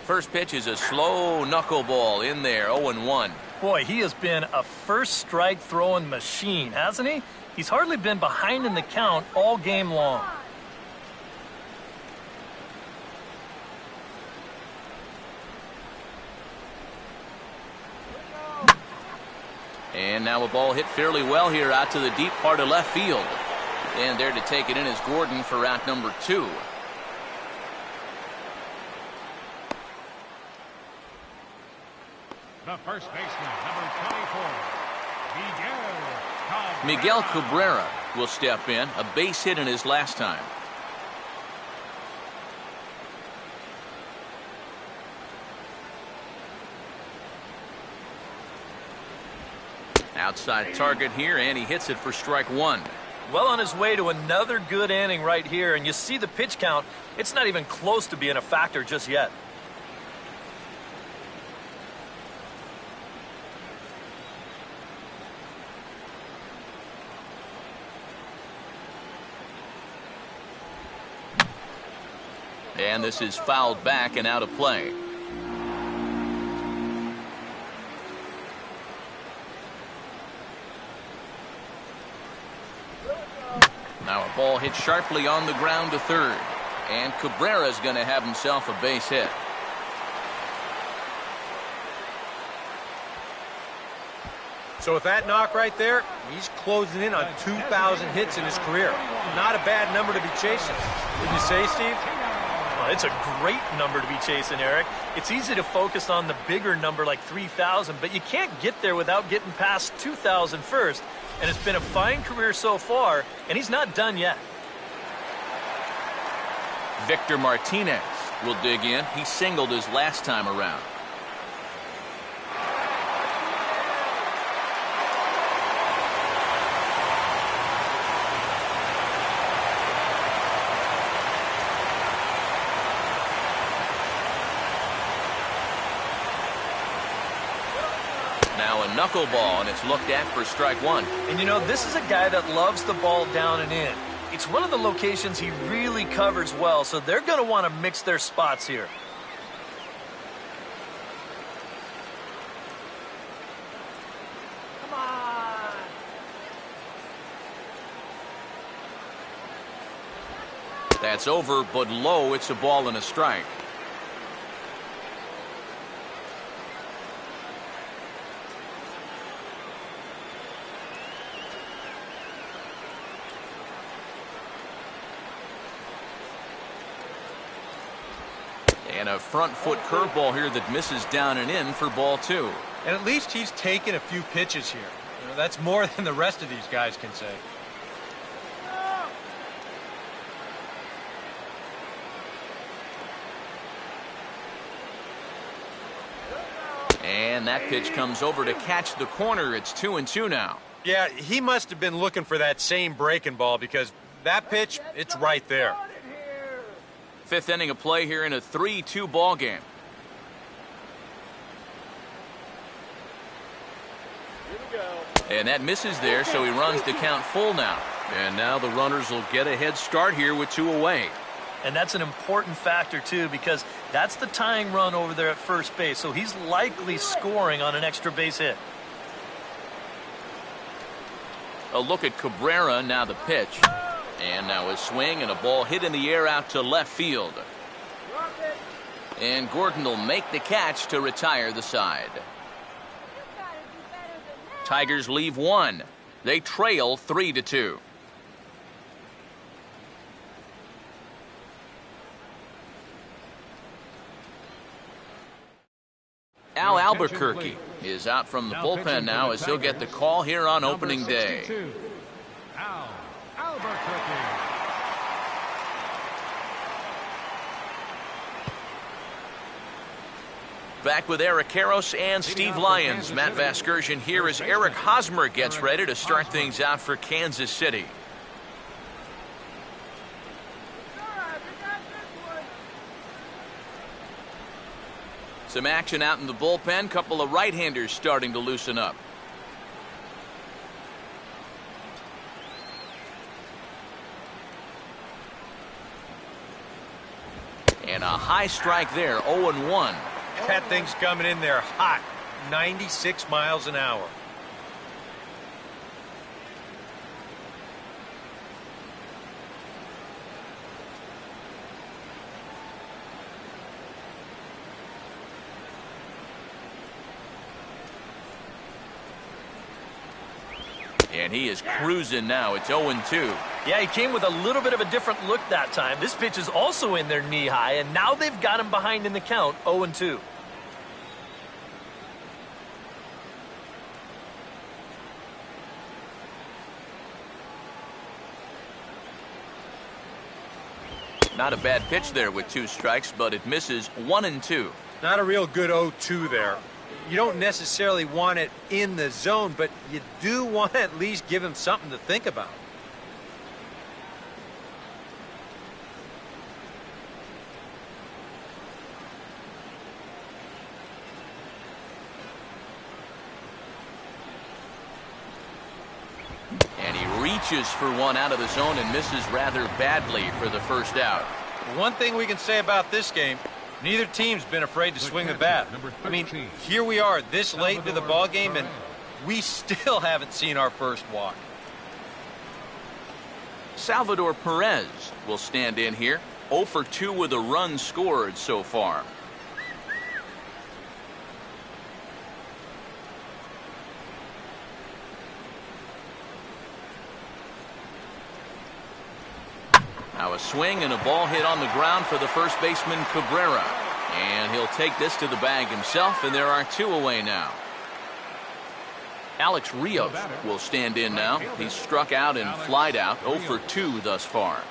First pitch is a slow knuckleball in there, 0-1. Boy, he has been a first strike throwing machine, hasn't he? He's hardly been behind in the count all game long. And now a ball hit fairly well here out to the deep part of left field. And there to take it in is Gordon for out number 2. The first baseman, number 24, Miguel Cabrera will step in, a base hit in his last time. Outside target here, and he hits it for strike 1. Well on his way to another good inning right here, and you see the pitch count. It's not even close to being a factor just yet. And this is fouled back and out of play. Now a ball hit sharply on the ground to third. And Cabrera's going to have himself a base hit. So with that knock right there, he's closing in on 2,000 hits in his career. Not a bad number to be chasing. Wouldn't you say, Steve? Well, it's a great number to be chasing, Eric. It's easy to focus on the bigger number like 3,000, but you can't get there without getting past 2,000 first. And it's been a fine career so far, and he's not done yet. Victor Martinez will dig in. He singled his last time around. Now a knuckleball, and it's looked at for strike 1. And you know, this is a guy that loves the ball down and in. It's one of the locations he really covers well, so they're going to want to mix their spots here. Come on. That's over, but low. It's a ball and a strike. And a front foot curveball here that misses down and in for ball 2. And at least he's taken a few pitches here. You know, that's more than the rest of these guys can say. And that pitch comes over to catch the corner. It's 2-2 now. Yeah, he must have been looking for that same breaking ball because that pitch, it's right there. Fifth inning of play here in a 3-2 ball game. Here we go. And that misses there, so he runs the count full now. And now the runners will get a head start here with 2 away. And that's an important factor, too, because that's the tying run over there at first base, so he's likely scoring on an extra base hit. A look at Cabrera, now the pitch. And now a swing and a ball hit in the air out to left field. And Gordon will make the catch to retire the side. Tigers leave 1. They trail 3-2. Al Albuquerque is out from the bullpen now as he'll get the call here on opening day. Al Albuquerque. Back with Eric Karros and Steve Lyons. Matt Vasgersian here as Eric Hosmer gets ready to start things out for Kansas City. Some action out in the bullpen. Couple of right-handers starting to loosen up. And a high strike there, 0-1. That thing's coming in there hot, 96 miles an hour. And he is cruising now. It's 0-2. Yeah, he came with a little bit of a different look that time. This pitch is also in there knee-high, and now they've got him behind in the count, 0-2. Not a bad pitch there with 2 strikes, but it misses 1-2. Not a real good 0-2 there. You don't necessarily want it in the zone, but you do want to at least give him something to think about. And he reaches for one out of the zone and misses rather badly for the first out. One thing we can say about this game, neither team's been afraid to swing the bat. I mean, here we are this late into the ball game, and we still haven't seen our first walk. Salvador Perez will stand in here. 0 for 2 with a run scored so far. Now a swing and a ball hit on the ground for the first baseman Cabrera. And he'll take this to the bag himself, and there are 2 away now. Alex Rios will stand in now. He's struck out and flied out, 0 for 2 thus far.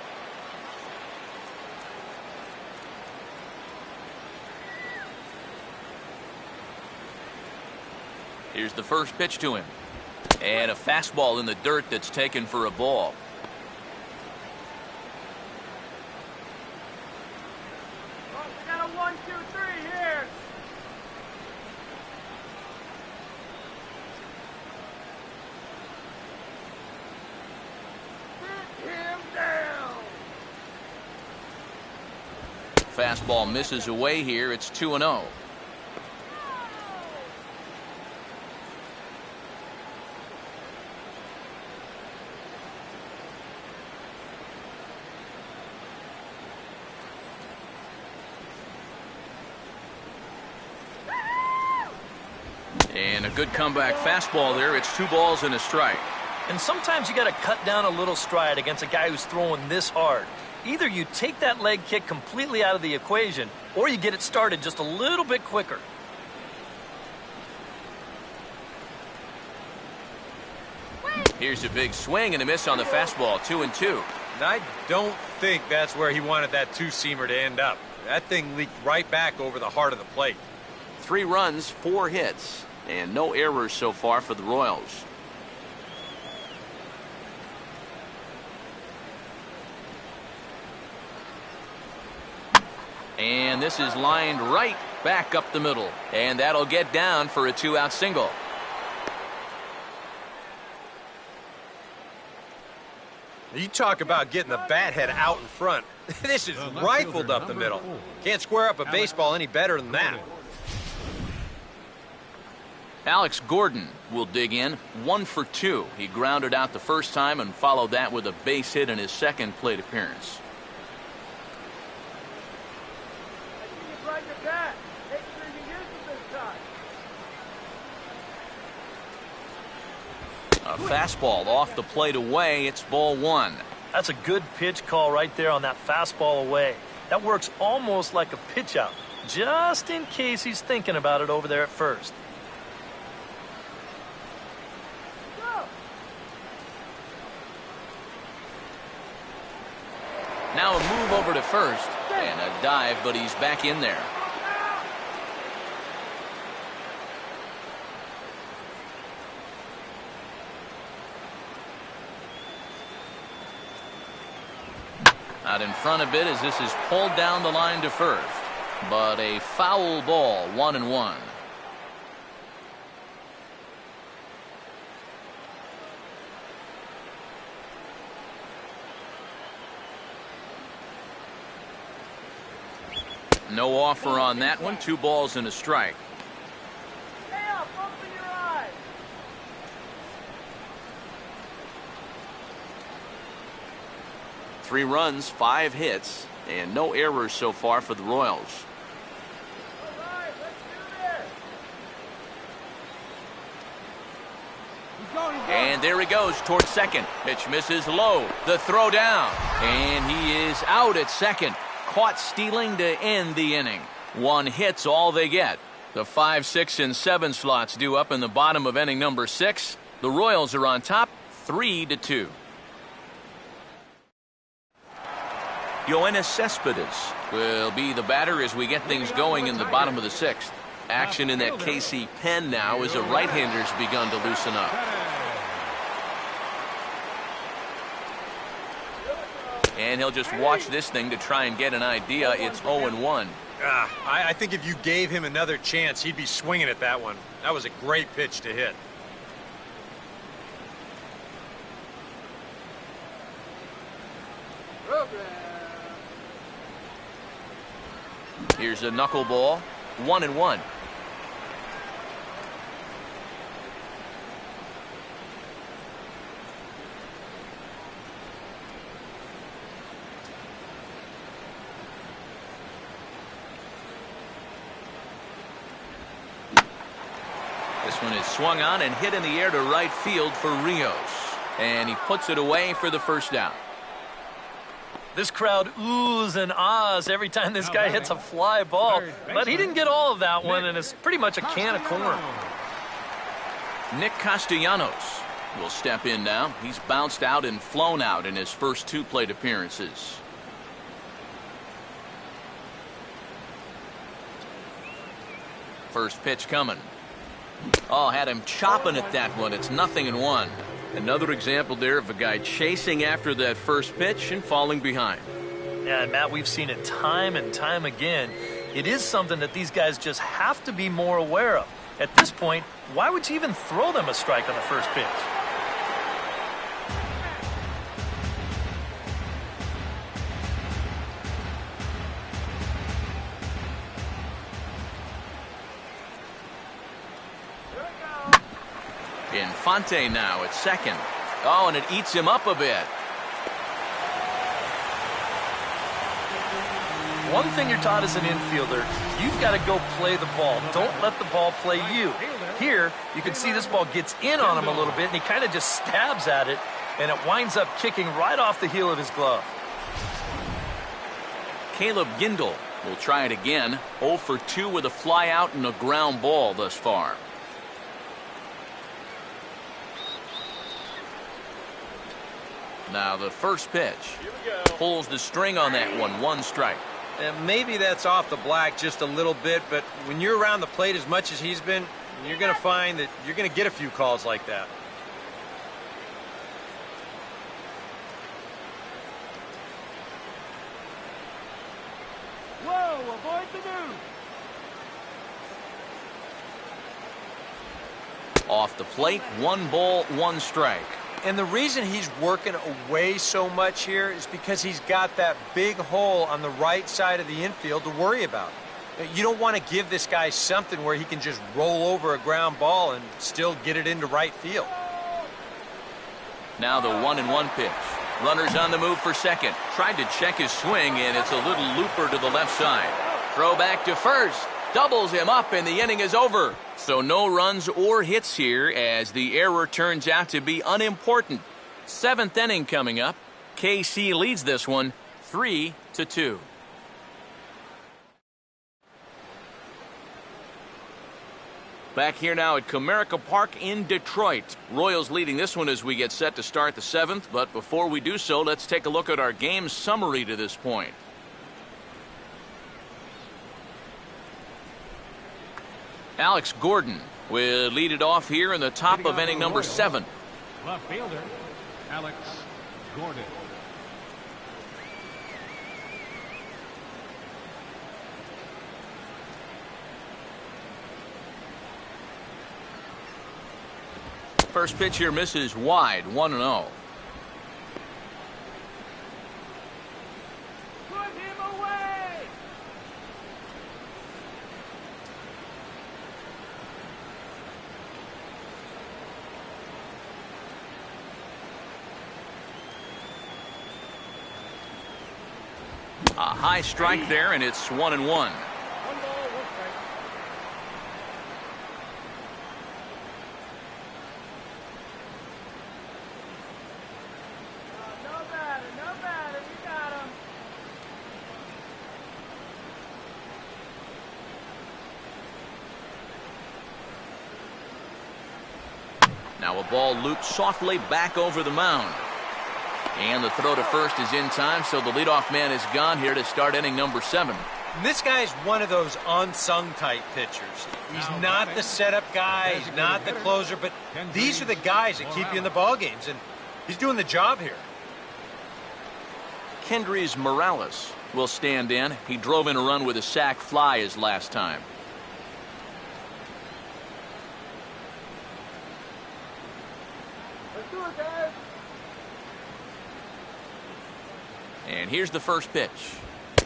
Here's the first pitch to him. And a fastball in the dirt that's taken for a ball. We got a 1, 2, 3 here. Hit him down. Fastball misses away here. It's 2-0. And a good comeback fastball there. It's 2 balls and a strike. And sometimes you got to cut down a little stride against a guy who's throwing this hard. Either you take that leg kick completely out of the equation, or you get it started just a little bit quicker. Here's a big swing and a miss on the fastball, 2-2. And I don't think that's where he wanted that 2-seamer to end up. That thing leaked right back over the heart of the plate. 3 runs, 4 hits, and no errors so far for the Royals. And this is lined right back up the middle. And that'll get down for a 2-out single. You talk about getting the bat head out in front. This is rifled up the middle. Can't square up a baseball any better than that. Alex Gordon will dig in, 1 for 2. He grounded out the first time and followed that with a base hit in his second plate appearance. Right in the bat. Make sure you use it this time. A fastball off the plate away. It's ball 1. That's a good pitch call right there on that fastball away. That works almost like a pitch out, just in case he's thinking about it over there at first. Now a move over to first and a dive, but he's back in there. Out in front a bit as this is pulled down the line to first, but a foul ball, 1-1. No offer on that one. 2 balls and a strike. Stay up, open your eyes. Three runs, 5 hits, and no errors so far for the Royals. All right, let's do this. And there he goes towards second. Pitch misses low. The throw down. And he is out at second. Caught stealing to end the inning. 1 hit's all they get. The 5, 6, and 7 slots due up in the bottom of inning number 6. The Royals are on top, 3-2. Yoenis Cespedes will be the batter as we get things going in the bottom of the 6th. Action in that KC pen now as a right-hander's begun to loosen up. And he'll just watch this thing to try and get an idea. It's 0-1. I think if you gave him another chance, he'd be swinging at that one. That was a great pitch to hit. Here's a knuckleball, 1-1. This one is swung on and hit in the air to right field for Rios. And he puts it away for the first down. This crowd oohs and ahs every time this guy hits a fly ball. But he didn't get all of that one, and it's pretty much a can of corn. Nick Castellanos will step in now. He's bounced out and flown out in his first 2 plate appearances. First pitch coming. Oh, had him chopping at that one. It's 0-1. Another example there of a guy chasing after that first pitch and falling behind. Yeah, and Matt, we've seen it time and time again. It is something that these guys just have to be more aware of. At this point, why would you even throw them a strike on the first pitch? Infante now at second. Oh, and it eats him up a bit. One thing you're taught as an infielder, you've got to go play the ball. Don't let the ball play you. Here, you can see this ball gets in on him a little bit, and he kind of just stabs at it, and it winds up kicking right off the heel of his glove. Caleb Gindel will try it again. 0 for 2 with a fly out and a ground ball thus far. Now the first pitch. Pulls the string on that one. 1 strike. And maybe that's off the black just a little bit, but when you're around the plate as much as he's been, you're going to find that you're going to get a few calls like that. Whoa, a Off the plate, 1 ball, 1 strike. And the reason he's working away so much here is because he's got that big hole on the right side of the infield to worry about. You don't want to give this guy something where he can just roll over a ground ball and still get it into right field. Now the 1-1 pitch. Runners on the move for second. Tried to check his swing, and it's a little looper to the left side. Throw back to first. Doubles him up, and the inning is over. So no runs or hits here as the error turns out to be unimportant. 7th inning coming up. KC leads this one 3-2. Back here now at Comerica Park in Detroit. Royals leading this one as we get set to start the 7th. But before we do so, let's take a look at our game summary to this point. Alex Gordon will lead it off here in the top of inning number 7. Left fielder, Alex Gordon. First pitch here misses wide, 1-0. Put him away! A high strike there, and it's 1-1. 1 ball, 1 strike. No batter, you got him. Now a ball looped softly back over the mound. And the throw to first is in time, so the leadoff man is gone here to start inning number 7. This guy's one of those unsung type pitchers. He's not the setup guy, he's not the closer, but these are the guys that keep you in the ball games, and he's doing the job here. Kendrys Morales will stand in. He drove in a run with a sac fly his last time. Let's do it, guys. And here's the first pitch.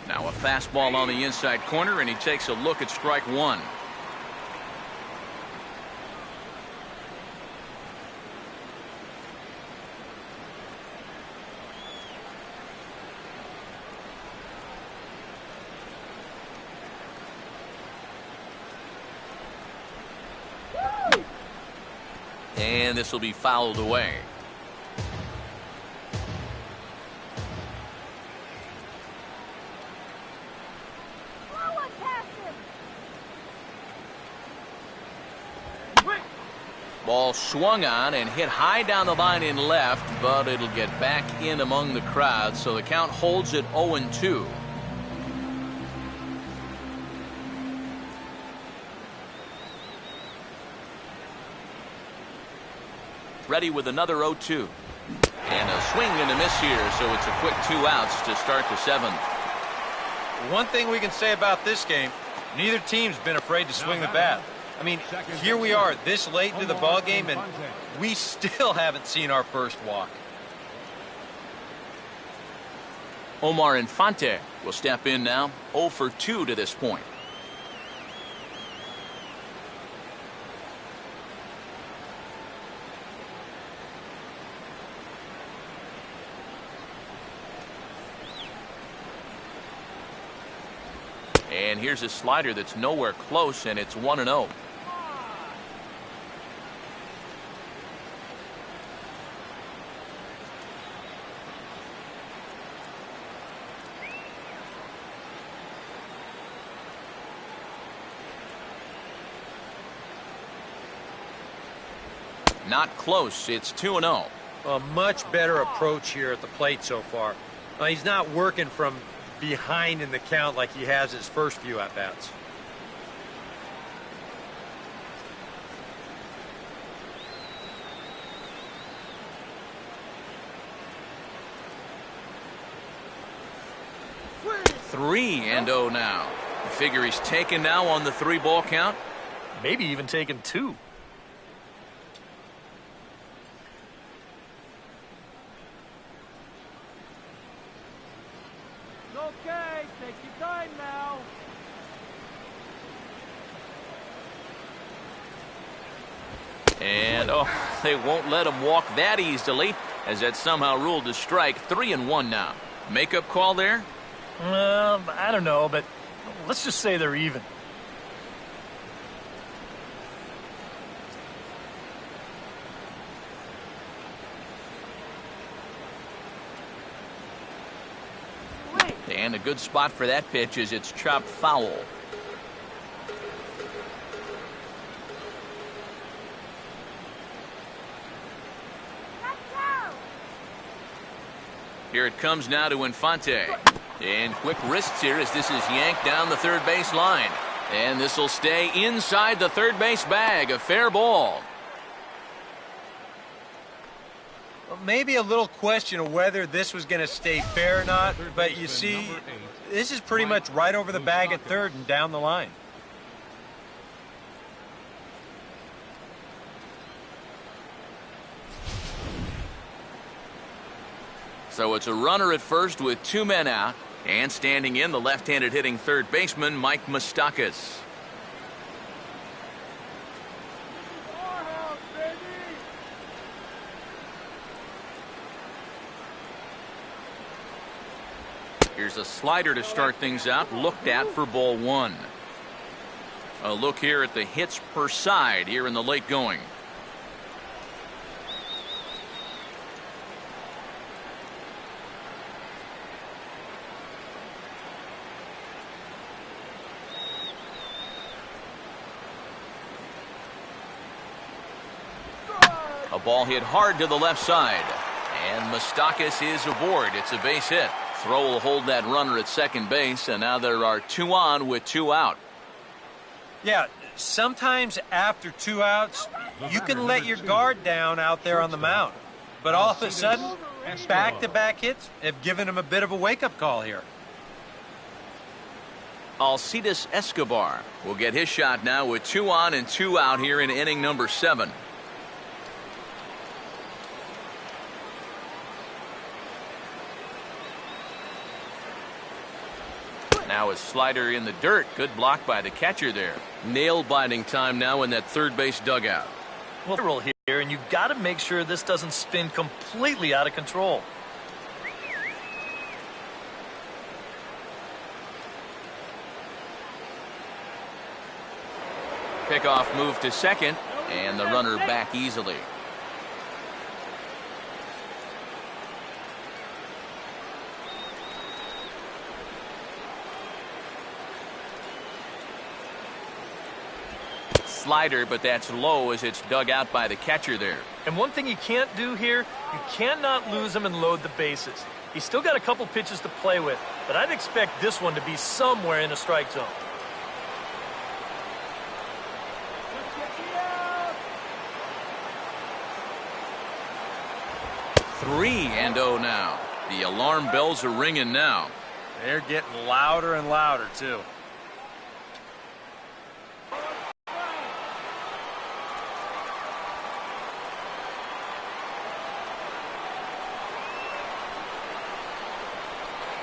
Now a fastball on the inside corner, and he takes a look at strike 1. And this will be fouled away. Ball swung on and hit high down the line in left, but it'll get back in among the crowd, so the count holds at 0-2. Ready with another 0-2. And a swing and a miss here, so it's a quick 2 outs to start the 7th. One thing we can say about this game, neither team's been afraid to swing the bat. I mean, here we are this late into the ball game, and we still haven't seen our first walk. Omar Infante will step in now, 0 for 2 to this point. And here's a slider that's nowhere close, and it's 1-0. Not close. It's 2-0. A much better approach here at the plate so far. He's not working from behind in the count like he has his first few at-bats. Three and 0 now. You figure he's taken now on the 3-ball count? Maybe even taking 2. And, oh, they won't let him walk that easily, as that's somehow ruled a strike. 3-1 now. Makeup call there? I don't know, but let's just say they're even. And a good spot for that pitch is it's chopped foul. Here it comes now to Infante. And quick wrists here as this is yanked down the third base line. And this will stay inside the third base bag. A fair ball. Well, maybe a little question of whether this was going to stay fair or not, but you see, this is pretty much right over the bag at third and down the line. So it's a runner at first with 2 men out. And standing in, the left-handed hitting third baseman, Mike Moustakas. Here's a slider to start things out, looked at for ball 1. A look here at the hits per side here in the late going. A ball hit hard to the left side. And Moustakas is aboard. It's a base hit. Throw will hold that runner at second base, and now there are 2 on with 2 out. Yeah, sometimes after 2 outs, you can let your guard down out there on the mound. But all of a sudden, back-to-back hits have given him a bit of a wake-up call here. Alcides Escobar will get his shot now with 2 on and 2 out here in inning number 7. Now a slider in the dirt. Good block by the catcher there. Nail-biting time now in that third base dugout. Well, here, and you've got to make sure this doesn't spin completely out of control. Pickoff move to second, and the runner back easily. Slider, but that's low as it's dug out by the catcher there. And one thing you can't do here, you cannot lose him and load the bases. He's still got a couple pitches to play with, but I'd expect this one to be somewhere in a strike zone. Three and 0 now. The alarm bells are ringing now. They're getting louder and louder, too.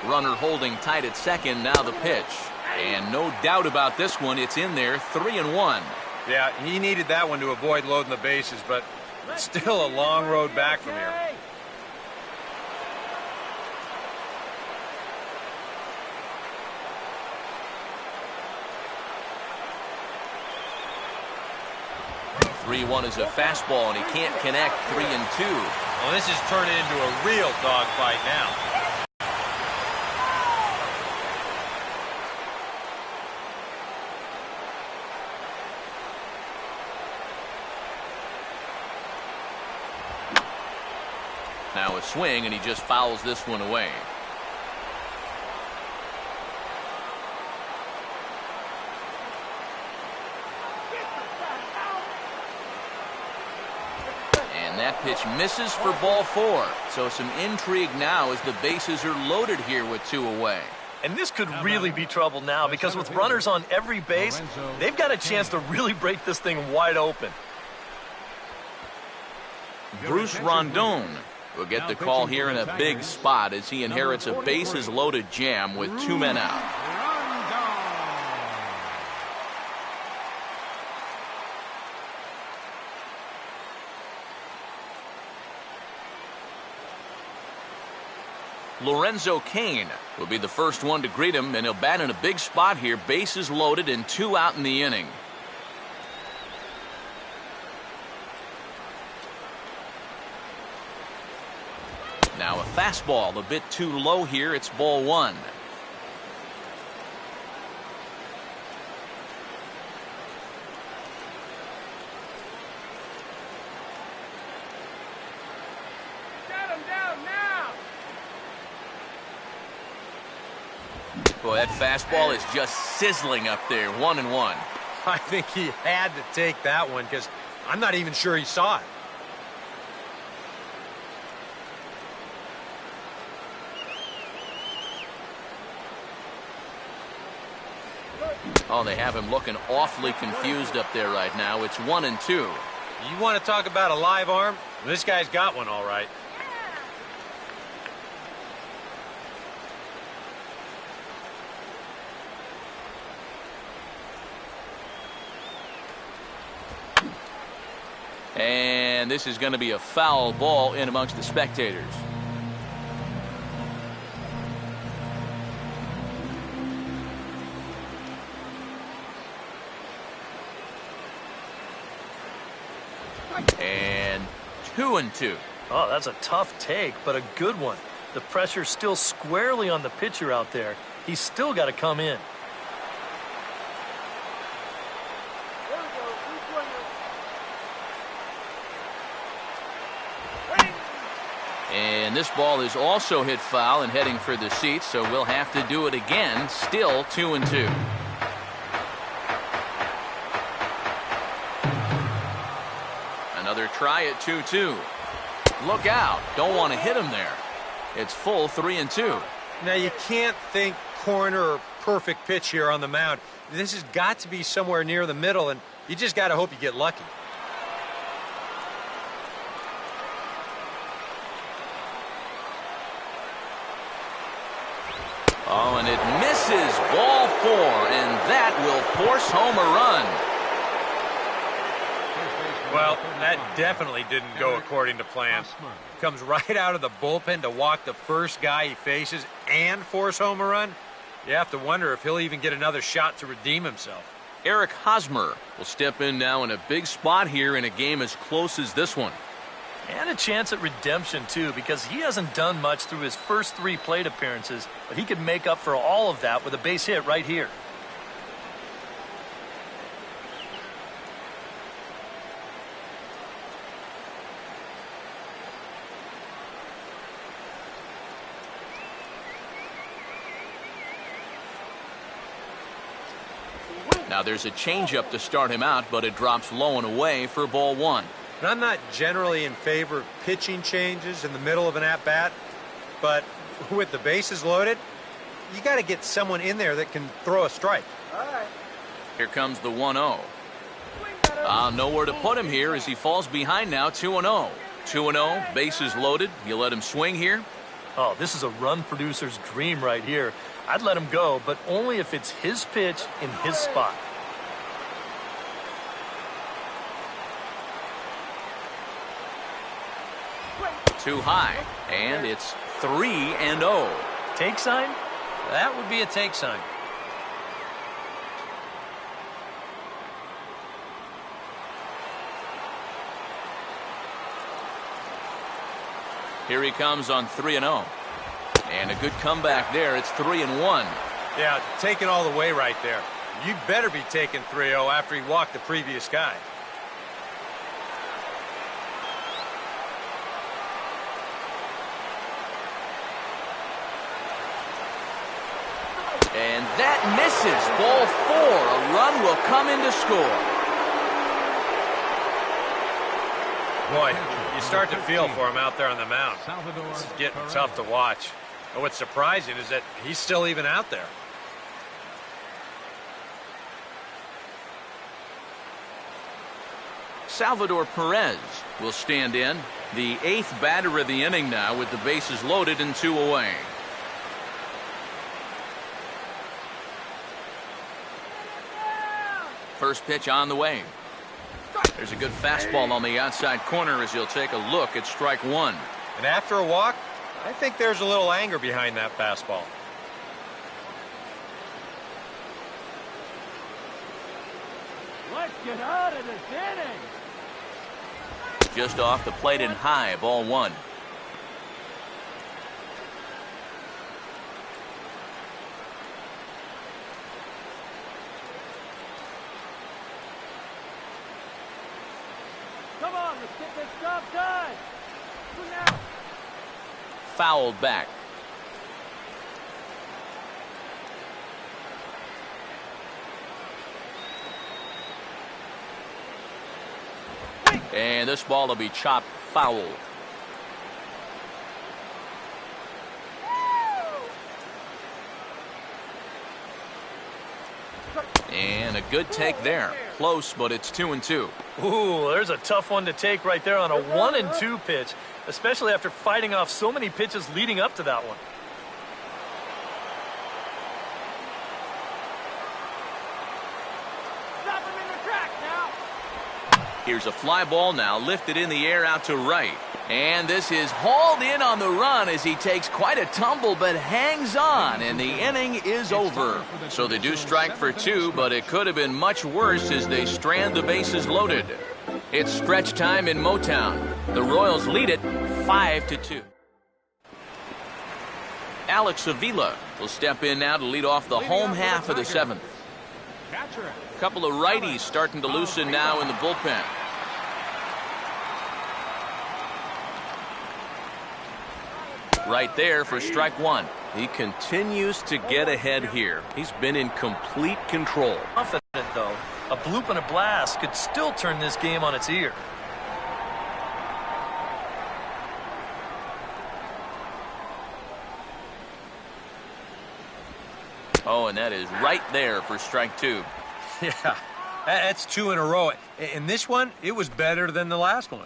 Runner holding tight at second, now the pitch. And no doubt about this one, it's in there, 3-1. Yeah, he needed that one to avoid loading the bases, but it's still a long road back from here. One is a fastball, and he can't connect. 3-2. Well, this is turning into a real dogfight now. Now a swing, and he just fouls this one away. And that pitch misses for ball 4. So some intrigue now as the bases are loaded here with 2 away. And this could really be trouble now because with runners on every base, they've got a chance to really break this thing wide open. Bruce Rondon will get the call here in a big spot as he inherits a bases-loaded jam with 2 men out. Lorenzo Cain will be the first one to greet him, and he'll bat in a big spot here. Bases loaded and 2 out in the inning. Now a fastball a bit too low here. It's ball 1. Boy, that fastball is just sizzling up there. 1-1. I think he had to take that one because I'm not even sure he saw it. Oh, they have him looking awfully confused up there right now. It's 1-2. You want to talk about a live arm? This guy's got one all right. And this is going to be a foul ball in amongst the spectators. And 2-2. Oh, that's a tough take, but a good one. The pressure's still squarely on the pitcher out there. He's still got to come in. And this ball is also hit foul and heading for the seats, so we'll have to do it again. Still 2-2. Another try at 2-2. Look out. Don't want to hit him there. It's full 3-2. Now, you can't think corner or perfect pitch here on the mound. This has got to be somewhere near the middle, and you just got to hope you get lucky. Oh, and it misses. Ball 4, and that will force home a run. Well, that definitely didn't go according to plan. Comes right out of the bullpen to walk the first guy he faces and force home a run. You have to wonder if he'll even get another shot to redeem himself. Eric Hosmer will step in now in a big spot here in a game as close as this one. And a chance at redemption, too, because he hasn't done much through his first 3 plate appearances, but he could make up for all of that with a base hit right here. Now there's a changeup to start him out, but it drops low and away for ball 1. And I'm not generally in favor of pitching changes in the middle of an at-bat, but with the bases loaded, you got to get someone in there that can throw a strike. Here comes the 1-0. Nowhere to put him here as he falls behind now. 2-0. 2-0, bases loaded. You let him swing here? Oh, this is a run producer's dream right here. I'd let him go, but only if it's his pitch in his spot. Too high, and it's 3-0. Take sign? That would be a take sign. Here he comes on 3-0. And a good comeback there. It's 3-1. Yeah, taking all the way right there. You better be taking 3-0 after he walked the previous guy. And that misses. Ball 4. A run will come in to score. Boy, you start to feel for him out there on the mound. This is getting tough to watch. But what's surprising is that he's still even out there. Salvador Perez will stand in. The 8th batter of the inning now with the bases loaded and 2 away. First pitch on the way. There's a good fastball on the outside corner as he'll take a look at strike 1. And after a walk, I think there's a little anger behind that fastball. Let's get out of this inning. Just off the plate and high, ball one. Come on, let's get this job done. Who now? Fouled back. And this ball will be chopped foul. And a good take there. Close, but it's 2-2. Ooh, there's a tough one to take right there on a 1-2 pitch, especially after fighting off so many pitches leading up to that one. Stop him in the track now. Here's a fly ball now lifted in the air out to right. And this is hauled in on the run as he takes quite a tumble but hangs on, and the inning is over. So they do strike for two, but it could have been much worse as they strand the bases loaded. It's stretch time in Motown. The Royals lead it 5-2. Alex Avila will step in now to lead off the home half of the seventh. A couple of righties starting to loosen now in the bullpen. Right there for strike one. He continues to get ahead here. He's been in complete control. Confident, though. A bloop and a blast could still turn this game on its ear. Oh, and that is right there for strike two. Yeah, that's two in a row. And this one, it was better than the last one.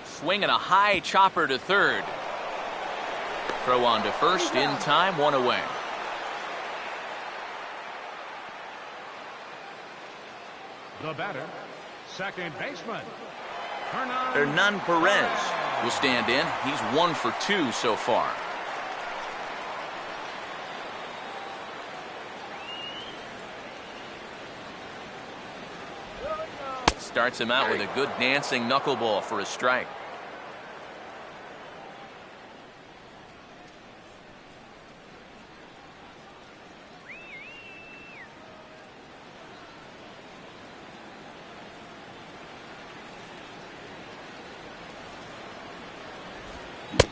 Swinging a high chopper to third. Throw on to first in time, one away. The batter, second baseman, Hernan Perez will stand in. He's 1 for 2 so far. Starts him out with a good dancing knuckleball for a strike.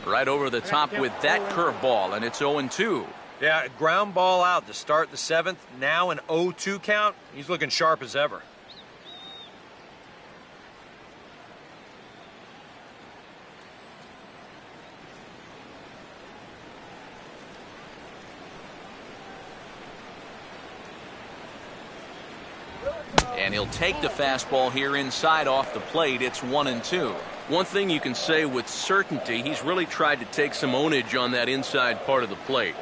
Right over the top with that curveball, and it's 0-2. Yeah, ground ball out to start the seventh. Now an 0-2 count. He's looking sharp as ever. And he'll take the fastball here inside off the plate. It's 1-2. One thing you can say with certainty, he's really tried to take some ownage on that inside part of the plate.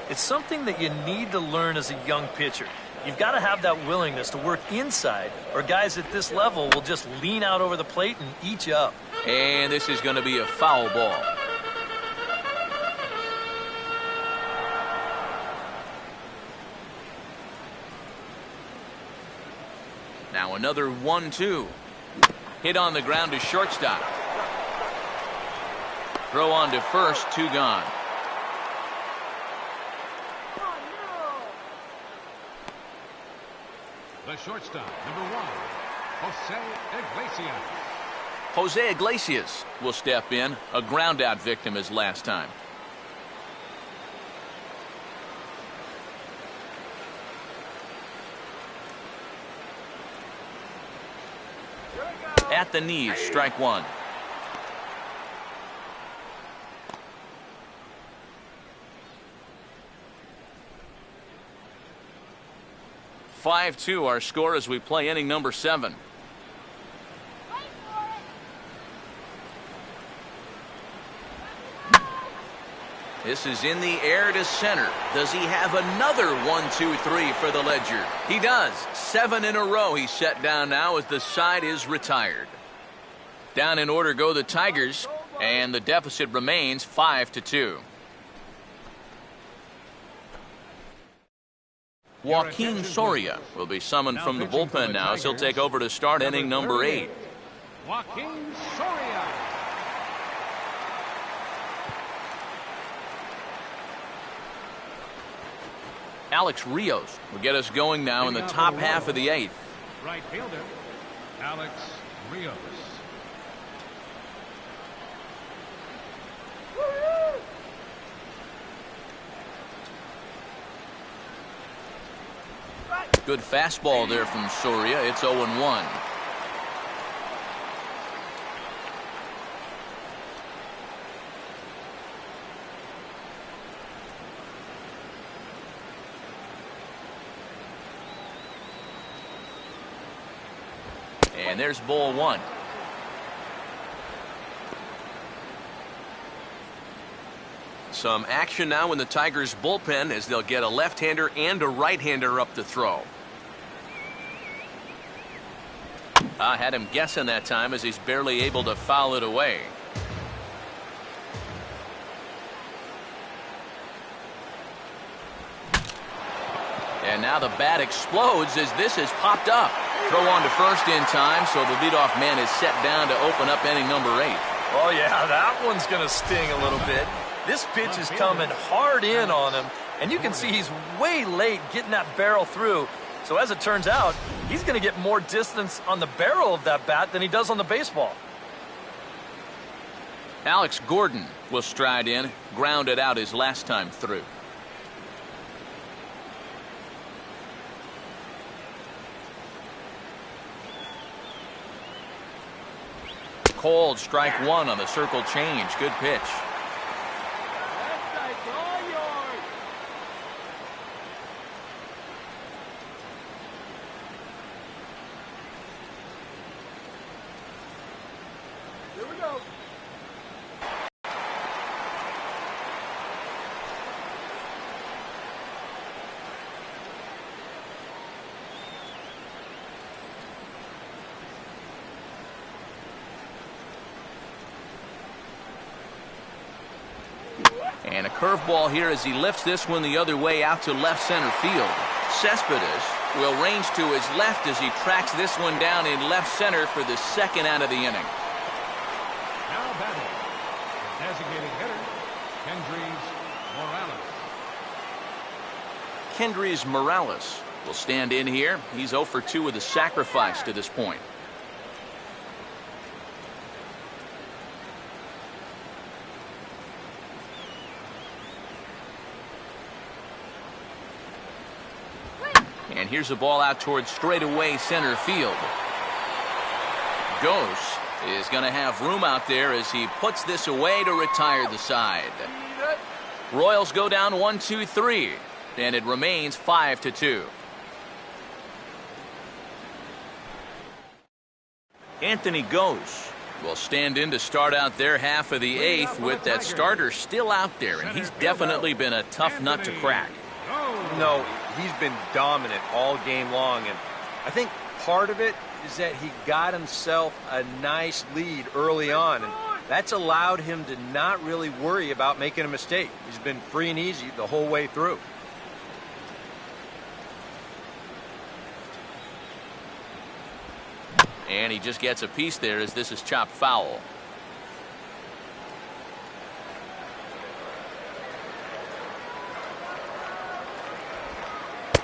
It's something that you need to learn as a young pitcher. You've got to have that willingness to work inside, or guys at this level will just lean out over the plate and eat you up. And this is going to be a foul ball. Now another 1-2. Hit on the ground to shortstop. Throw on to first, 2 gone. the shortstop, number 1, Jose Iglesias. Jose Iglesias will step in, a ground-out victim as last time. At the knees, strike one. (5-2) our score as we play inning number 7. This is in the air to center. Does he have another 1-2-3 for the Ledger? He does. 7 in a row he's set down now as the side is retired. Down in order go the Tigers, and the deficit remains 5-2. Joaquin Soria will be summoned from the bullpen now as he'll take over to start inning number 8. Joaquin Soria. Alex Rios will get us going now in the top half of the 8th. Right fielder, Alex Rios. Good fastball there from Soria. It's 0-1. And there's ball 1. Some action now in the Tigers bullpen as they'll get a left-hander and a right-hander up to throw. I had him guessing that time as he's barely able to foul it away. And now the bat explodes as this has popped up. Throw on to first in time, so the leadoff man is set down to open up inning number 8. Oh, yeah, that one's going to sting a little bit. This pitch is coming hard in on him, and you can see he's way late getting that barrel through. So as it turns out, he's going to get more distance on the barrel of that bat than he does on the baseball. Alex Gordon will stride in, grounded out his last time through. Called strike 1 on the circle change. Good pitch. Here we go. And a curveball here as he lifts this one the other way out to left center field. Cespedes will range to his left as he tracks this one down in left center for the second out of the inning. Now batting, the designated hitter, Kendrys Morales. Kendrys Morales will stand in here. He's 0 for 2 with a sacrifice to this point. And here's a ball out towards straightaway center field. Ghost is going to have room out there as he puts this away to retire the side. Royals go down 1-2-3, and it remains 5-2. Anthony Ghost will stand in to start out their half of the 8th with that starter still out there, and he's definitely been a tough nut to crack. No, he's been dominant all game long, and I think part of it is that he got himself a nice lead early on, and that's allowed him to not really worry about making a mistake. He's been free and easy the whole way through. And he just gets a piece there as this is chopped foul.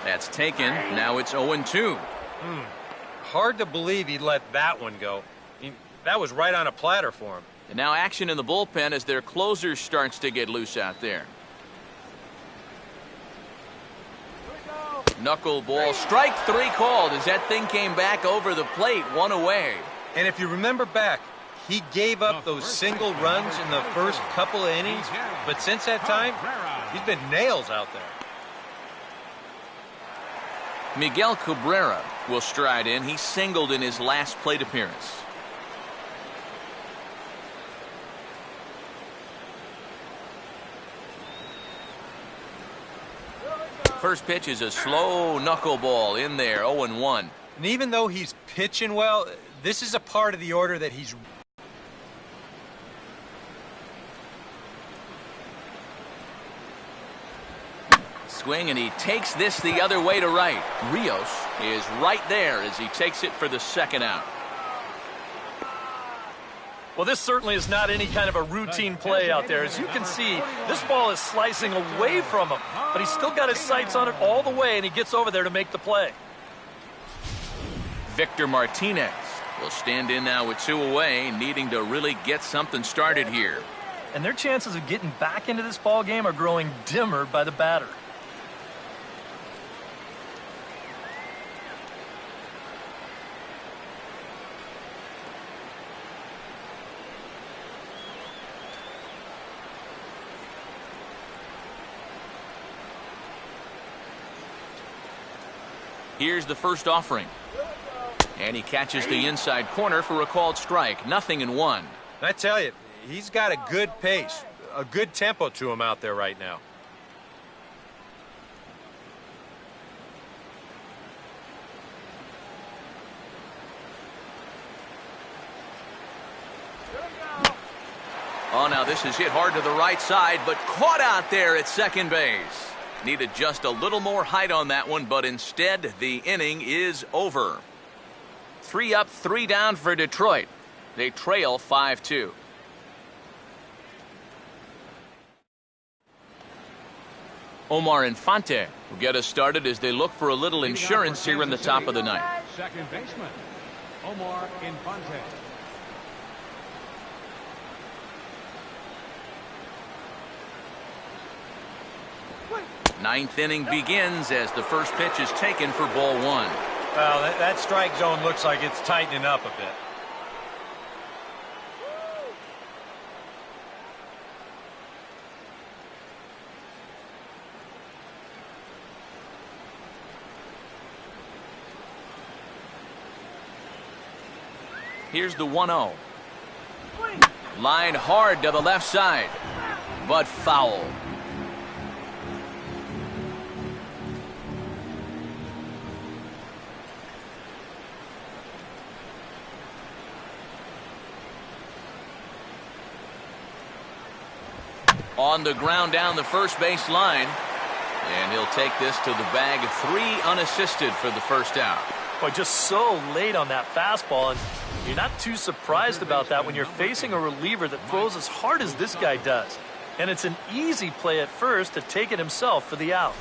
That's taken. Now it's 0-2. Hard to believe he let that one go. That was right on a platter for him. And now action in the bullpen as their closer starts to get loose out there. Knuckleball, strike 3 called as that thing came back over the plate, 1 away. And if you remember back, he gave up those single runs in the first couple of innings, but since that time, he's been nails out there. Miguel Cabrera will stride in. He singled in his last plate appearance. First pitch is a slow knuckleball in there, 0-1. And even though he's pitching well, this is a part of the order that he's... Swing, and he takes this the other way to right. Rios is right there as he takes it for the second out. Well, this certainly is not any kind of a routine play out there. As you can see, this ball is slicing away from him, but he's still got his sights on it all the way, and he gets over there to make the play. Victor Martinez will stand in now with 2 away, needing to really get something started here. And their chances of getting back into this ball game are growing dimmer by the batter. Here's the first offering. And he catches the inside corner for a called strike. 0-1. I tell you, he's got a good pace, a good tempo to him out there right now. Oh, now this is hit hard to the right side, but caught out there at second base. Needed just a little more height on that one, but instead the inning is over. 3 up, 3 down for Detroit. They trail 5-2. Omar Infante will get us started as they look for a little insurance here in the top of the ninth. Second baseman, Omar Infante. Ninth inning begins as the first pitch is taken for ball 1. Well, that strike zone looks like it's tightening up a bit. Here's the 1-0. Line hard to the left side, but foul. On the ground down the first base line, and he'll take this to the bag. 3 unassisted for the first out. Boy, just so late on that fastball, and you're not too surprised about that when you're facing a reliever that throws as hard as this guy does. And it's an easy play at first to take it himself for the out.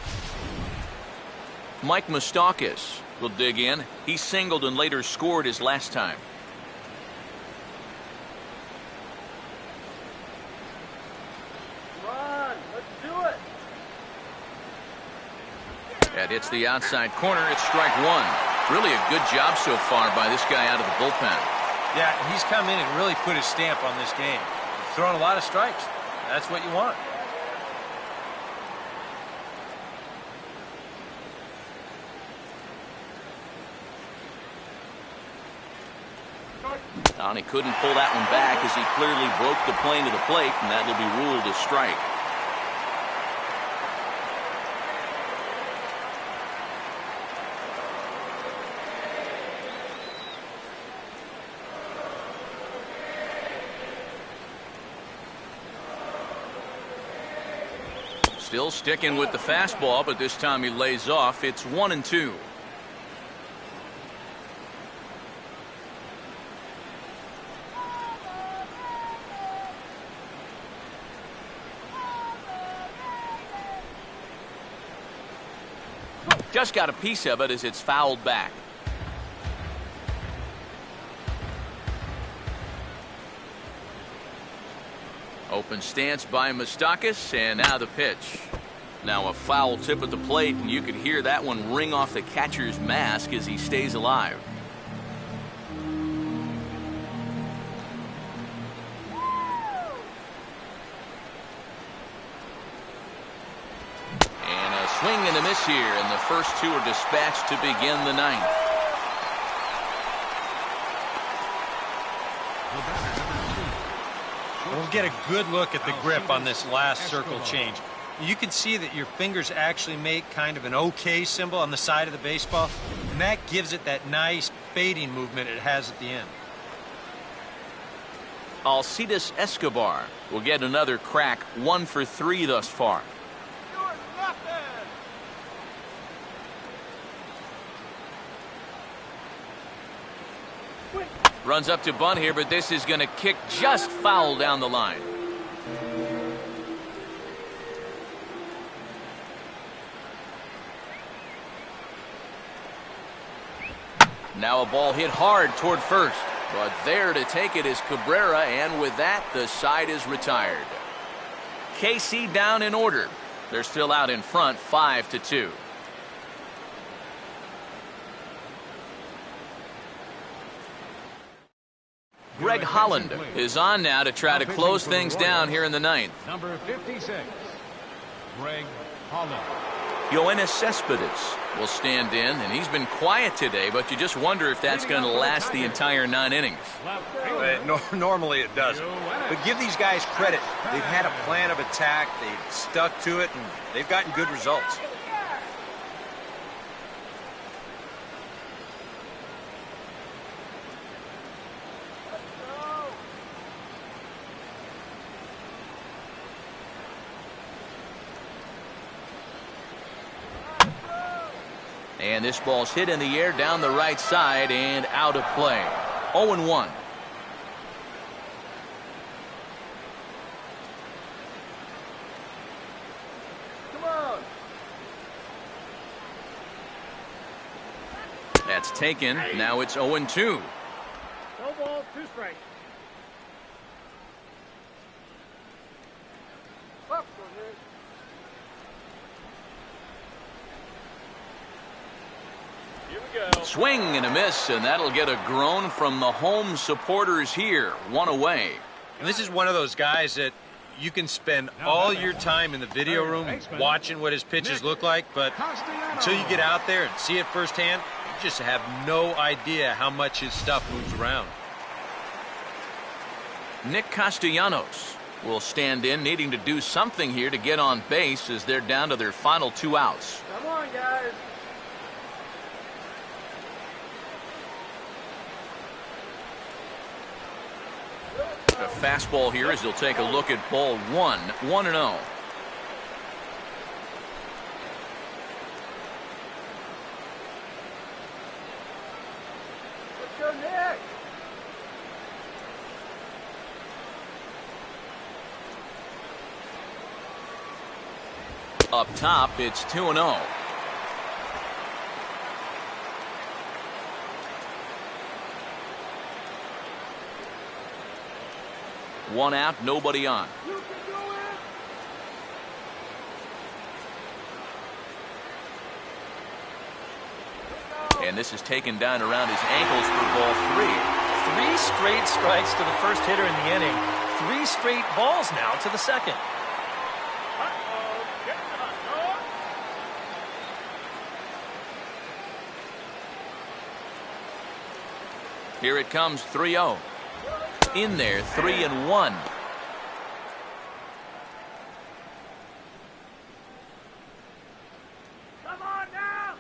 Mike Moustakas will dig in. He singled and later scored his last time. That hits the outside corner. It's strike 1. Really a good job so far by this guy out of the bullpen. Yeah, he's come in and really put his stamp on this game. He's thrown a lot of strikes. That's what you want. And he couldn't pull that one back as he clearly broke the plane to the plate, and that will be ruled a strike. Still sticking with the fastball, but this time he lays off. It's 1-2. Just got a piece of it as it's fouled back. Open stance by Moustakas, and now the pitch. Now a foul tip at the plate, and you could hear that one ring off the catcher's mask as he stays alive. And a swing and a miss here, and the first 2 are dispatched to begin the ninth. We'll get a good look at the grip on this last circle change. you can see that your fingers actually make kind of an OK symbol on the side of the baseball, and that gives it that nice fading movement it has at the end. Alcides Escobar will get another crack, 1 for 3 thus far. Runs up to bunt here, but this is going to kick just foul down the line. Now a ball hit hard toward first, but there to take it is Cabrera, and with that, the side is retired. KC down in order. They're still out in front, 5-2. Greg Holland is on now to try to close things down here in the ninth. Number 56, Greg Holland. Yoenis Cespedes will stand in, and he's been quiet today, but you just wonder if that's going to last the entire 9 innings. Normally it doesn't. But give these guys credit. They've had a plan of attack, they've stuck to it, and they've gotten good results. And this ball's hit in the air down the right side and out of play. 0-1. Come on. That's taken. Now it's 0-2. No ball, 2 strikes. Up, go ahead. Here we go. Swing and a miss, and that'll get a groan from the home supporters here. 1 away. And this is one of those guys that you can spend all your time in the video room watching what his pitches look like, but until you get out there and see it firsthand, you just have no idea how much his stuff moves around. Nick Castellanos will stand in, needing to do something here to get on base as they're down to their final 2 outs. Come on, guys. A fastball here as he'll take a look at ball 1, 1-0. Let's go, Nick. Up top, it's 2-0. One out, nobody on. You can do it. And this is taken down around his ankles for ball 3. 3 straight strikes to the first hitter in the inning. 3 straight balls now to the second. Uh-oh. Get up, go. Here it comes, 3-0. In there, 3-1. Come on now.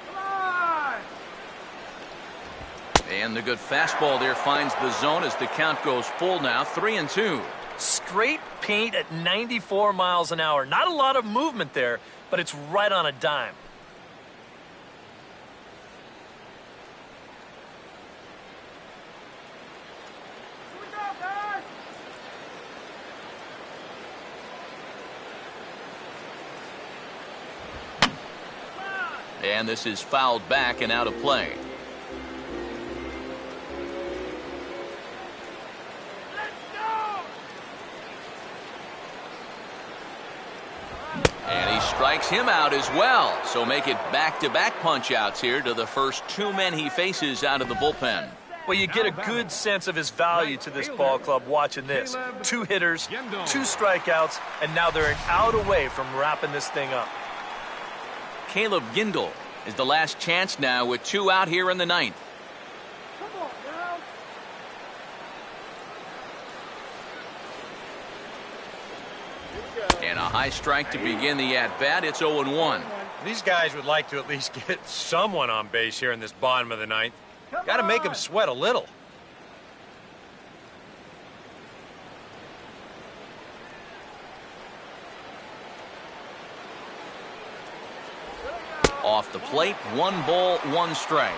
Come on. And the good fastball there finds the zone as the count goes full now, 3-2. Straight paint at 94 miles an hour. Not a lot of movement there, but it's right on a dime. Here we go, guys. Come on. And this is fouled back and out of play. Let's go. And he strikes him out as well. So make it back-to-back punch-outs here to the first 2 men he faces out of the bullpen. Well, you get a good sense of his value to this ball club watching this. 2 hitters, 2 strikeouts, and now they're an out away from wrapping this thing up. Caleb Gindel is the last chance now with 2 out here in the 9th. high strike to begin the at-bat. It's 0-1. These guys would like to at least get someone on base here in this bottom of the ninth. Got to make them sweat a little. Off the plate, 1 ball, 1 strike.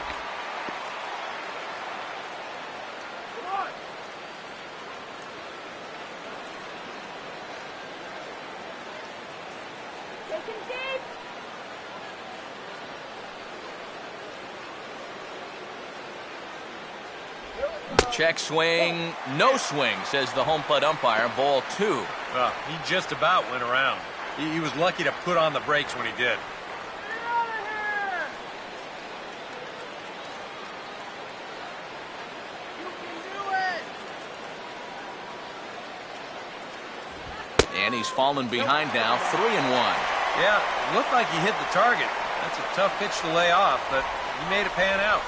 Check swing, no swing, says the home plate umpire. Ball 2. Well, he just about went around. He was lucky to put on the brakes when he did. And he's fallen behind now, 3-1. Yeah, looked like he hit the target. That's a tough pitch to lay off, but he made it pan out.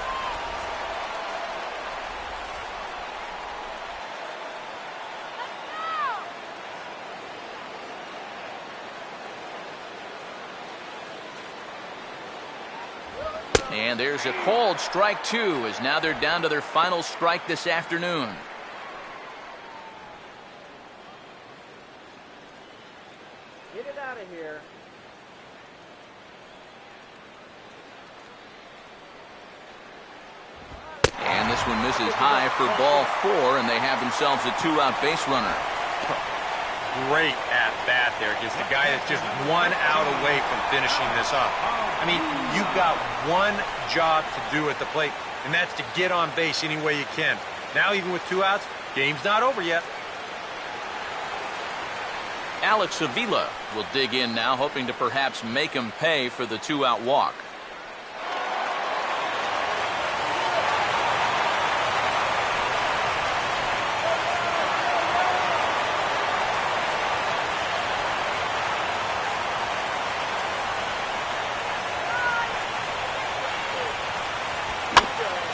And there's a called strike 2, as now they're down to their final strike this afternoon. Get it out of here. And this one misses high for ball 4, and they have themselves a 2-out base runner. Great at-bat there. Just a guy that's just 1 out away from finishing this up. I mean, you've got one job to do at the plate, and that's to get on base any way you can. Now, even with 2 outs, game's not over yet. Alex Avila will dig in now, hoping to perhaps make him pay for the 2-out walk.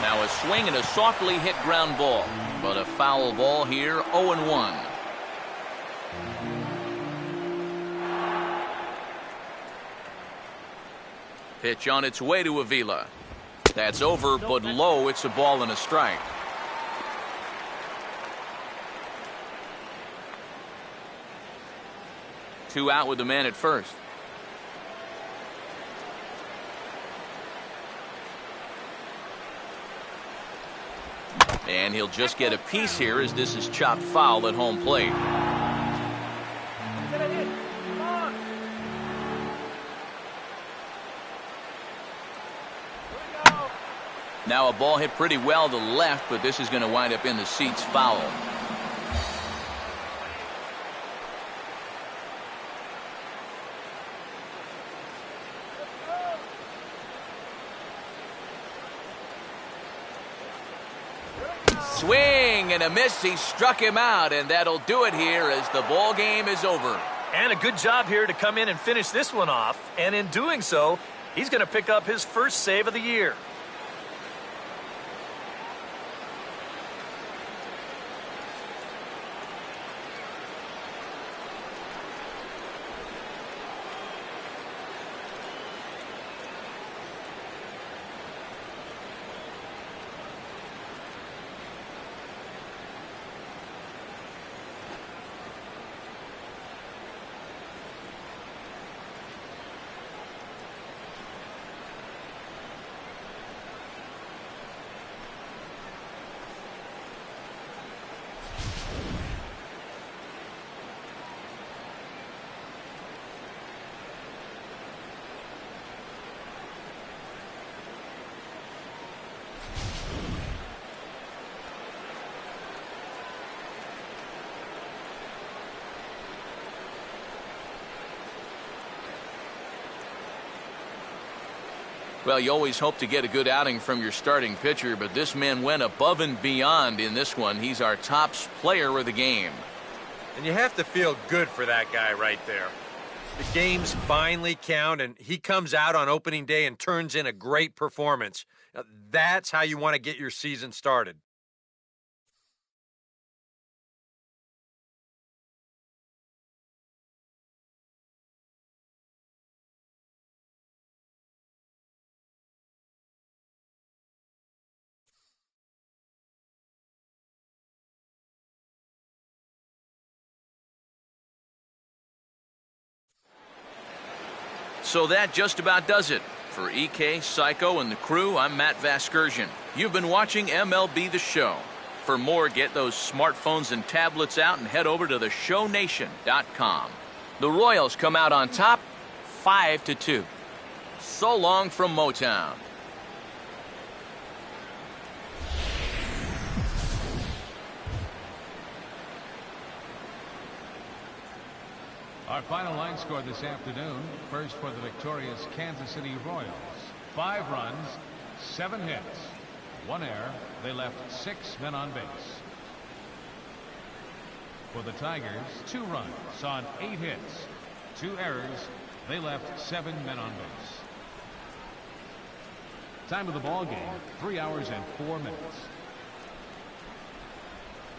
Now a swing and a softly hit ground ball, but a foul ball here, 0-1. Pitch on its way to Avila. That's over, but low. It's a ball and a strike. Two out with the man at first. And he'll just get a piece here as this is chopped foul at home plate. Now a ball hit pretty well to left, but this is going to wind up in the seats foul. Swing and a miss. He struck him out, and that'll do it here as the ball game is over. And a good job here to come in and finish this one off. And in doing so, he's going to pick up his first save of the year. Well, you always hope to get a good outing from your starting pitcher, but this man went above and beyond in this one. He's our top player of the game. And you have to feel good for that guy right there. The games finally count, and he comes out on opening day and turns in a great performance. Now, that's how you want to get your season started. So that just about does it. For EK, Psycho, and the crew, I'm Matt Vasgersian. You've been watching MLB The Show. For more, get those smartphones and tablets out and head over to theshownation.com. The Royals come out on top, 5-2. So long from Motown. Our final line score this afternoon. First for the victorious Kansas City Royals. 5 runs, 7 hits, 1 error. They left 6 men on base. For the Tigers, 2 runs on 8 hits, 2 errors. They left 7 men on base. Time of the ball game, 3 hours and 4 minutes.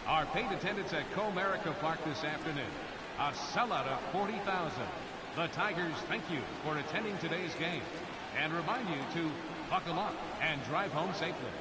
Our paid attendance at Comerica Park this afternoon. A sellout of 40,000. The Tigers thank you for attending today's game and remind you to buckle up and drive home safely.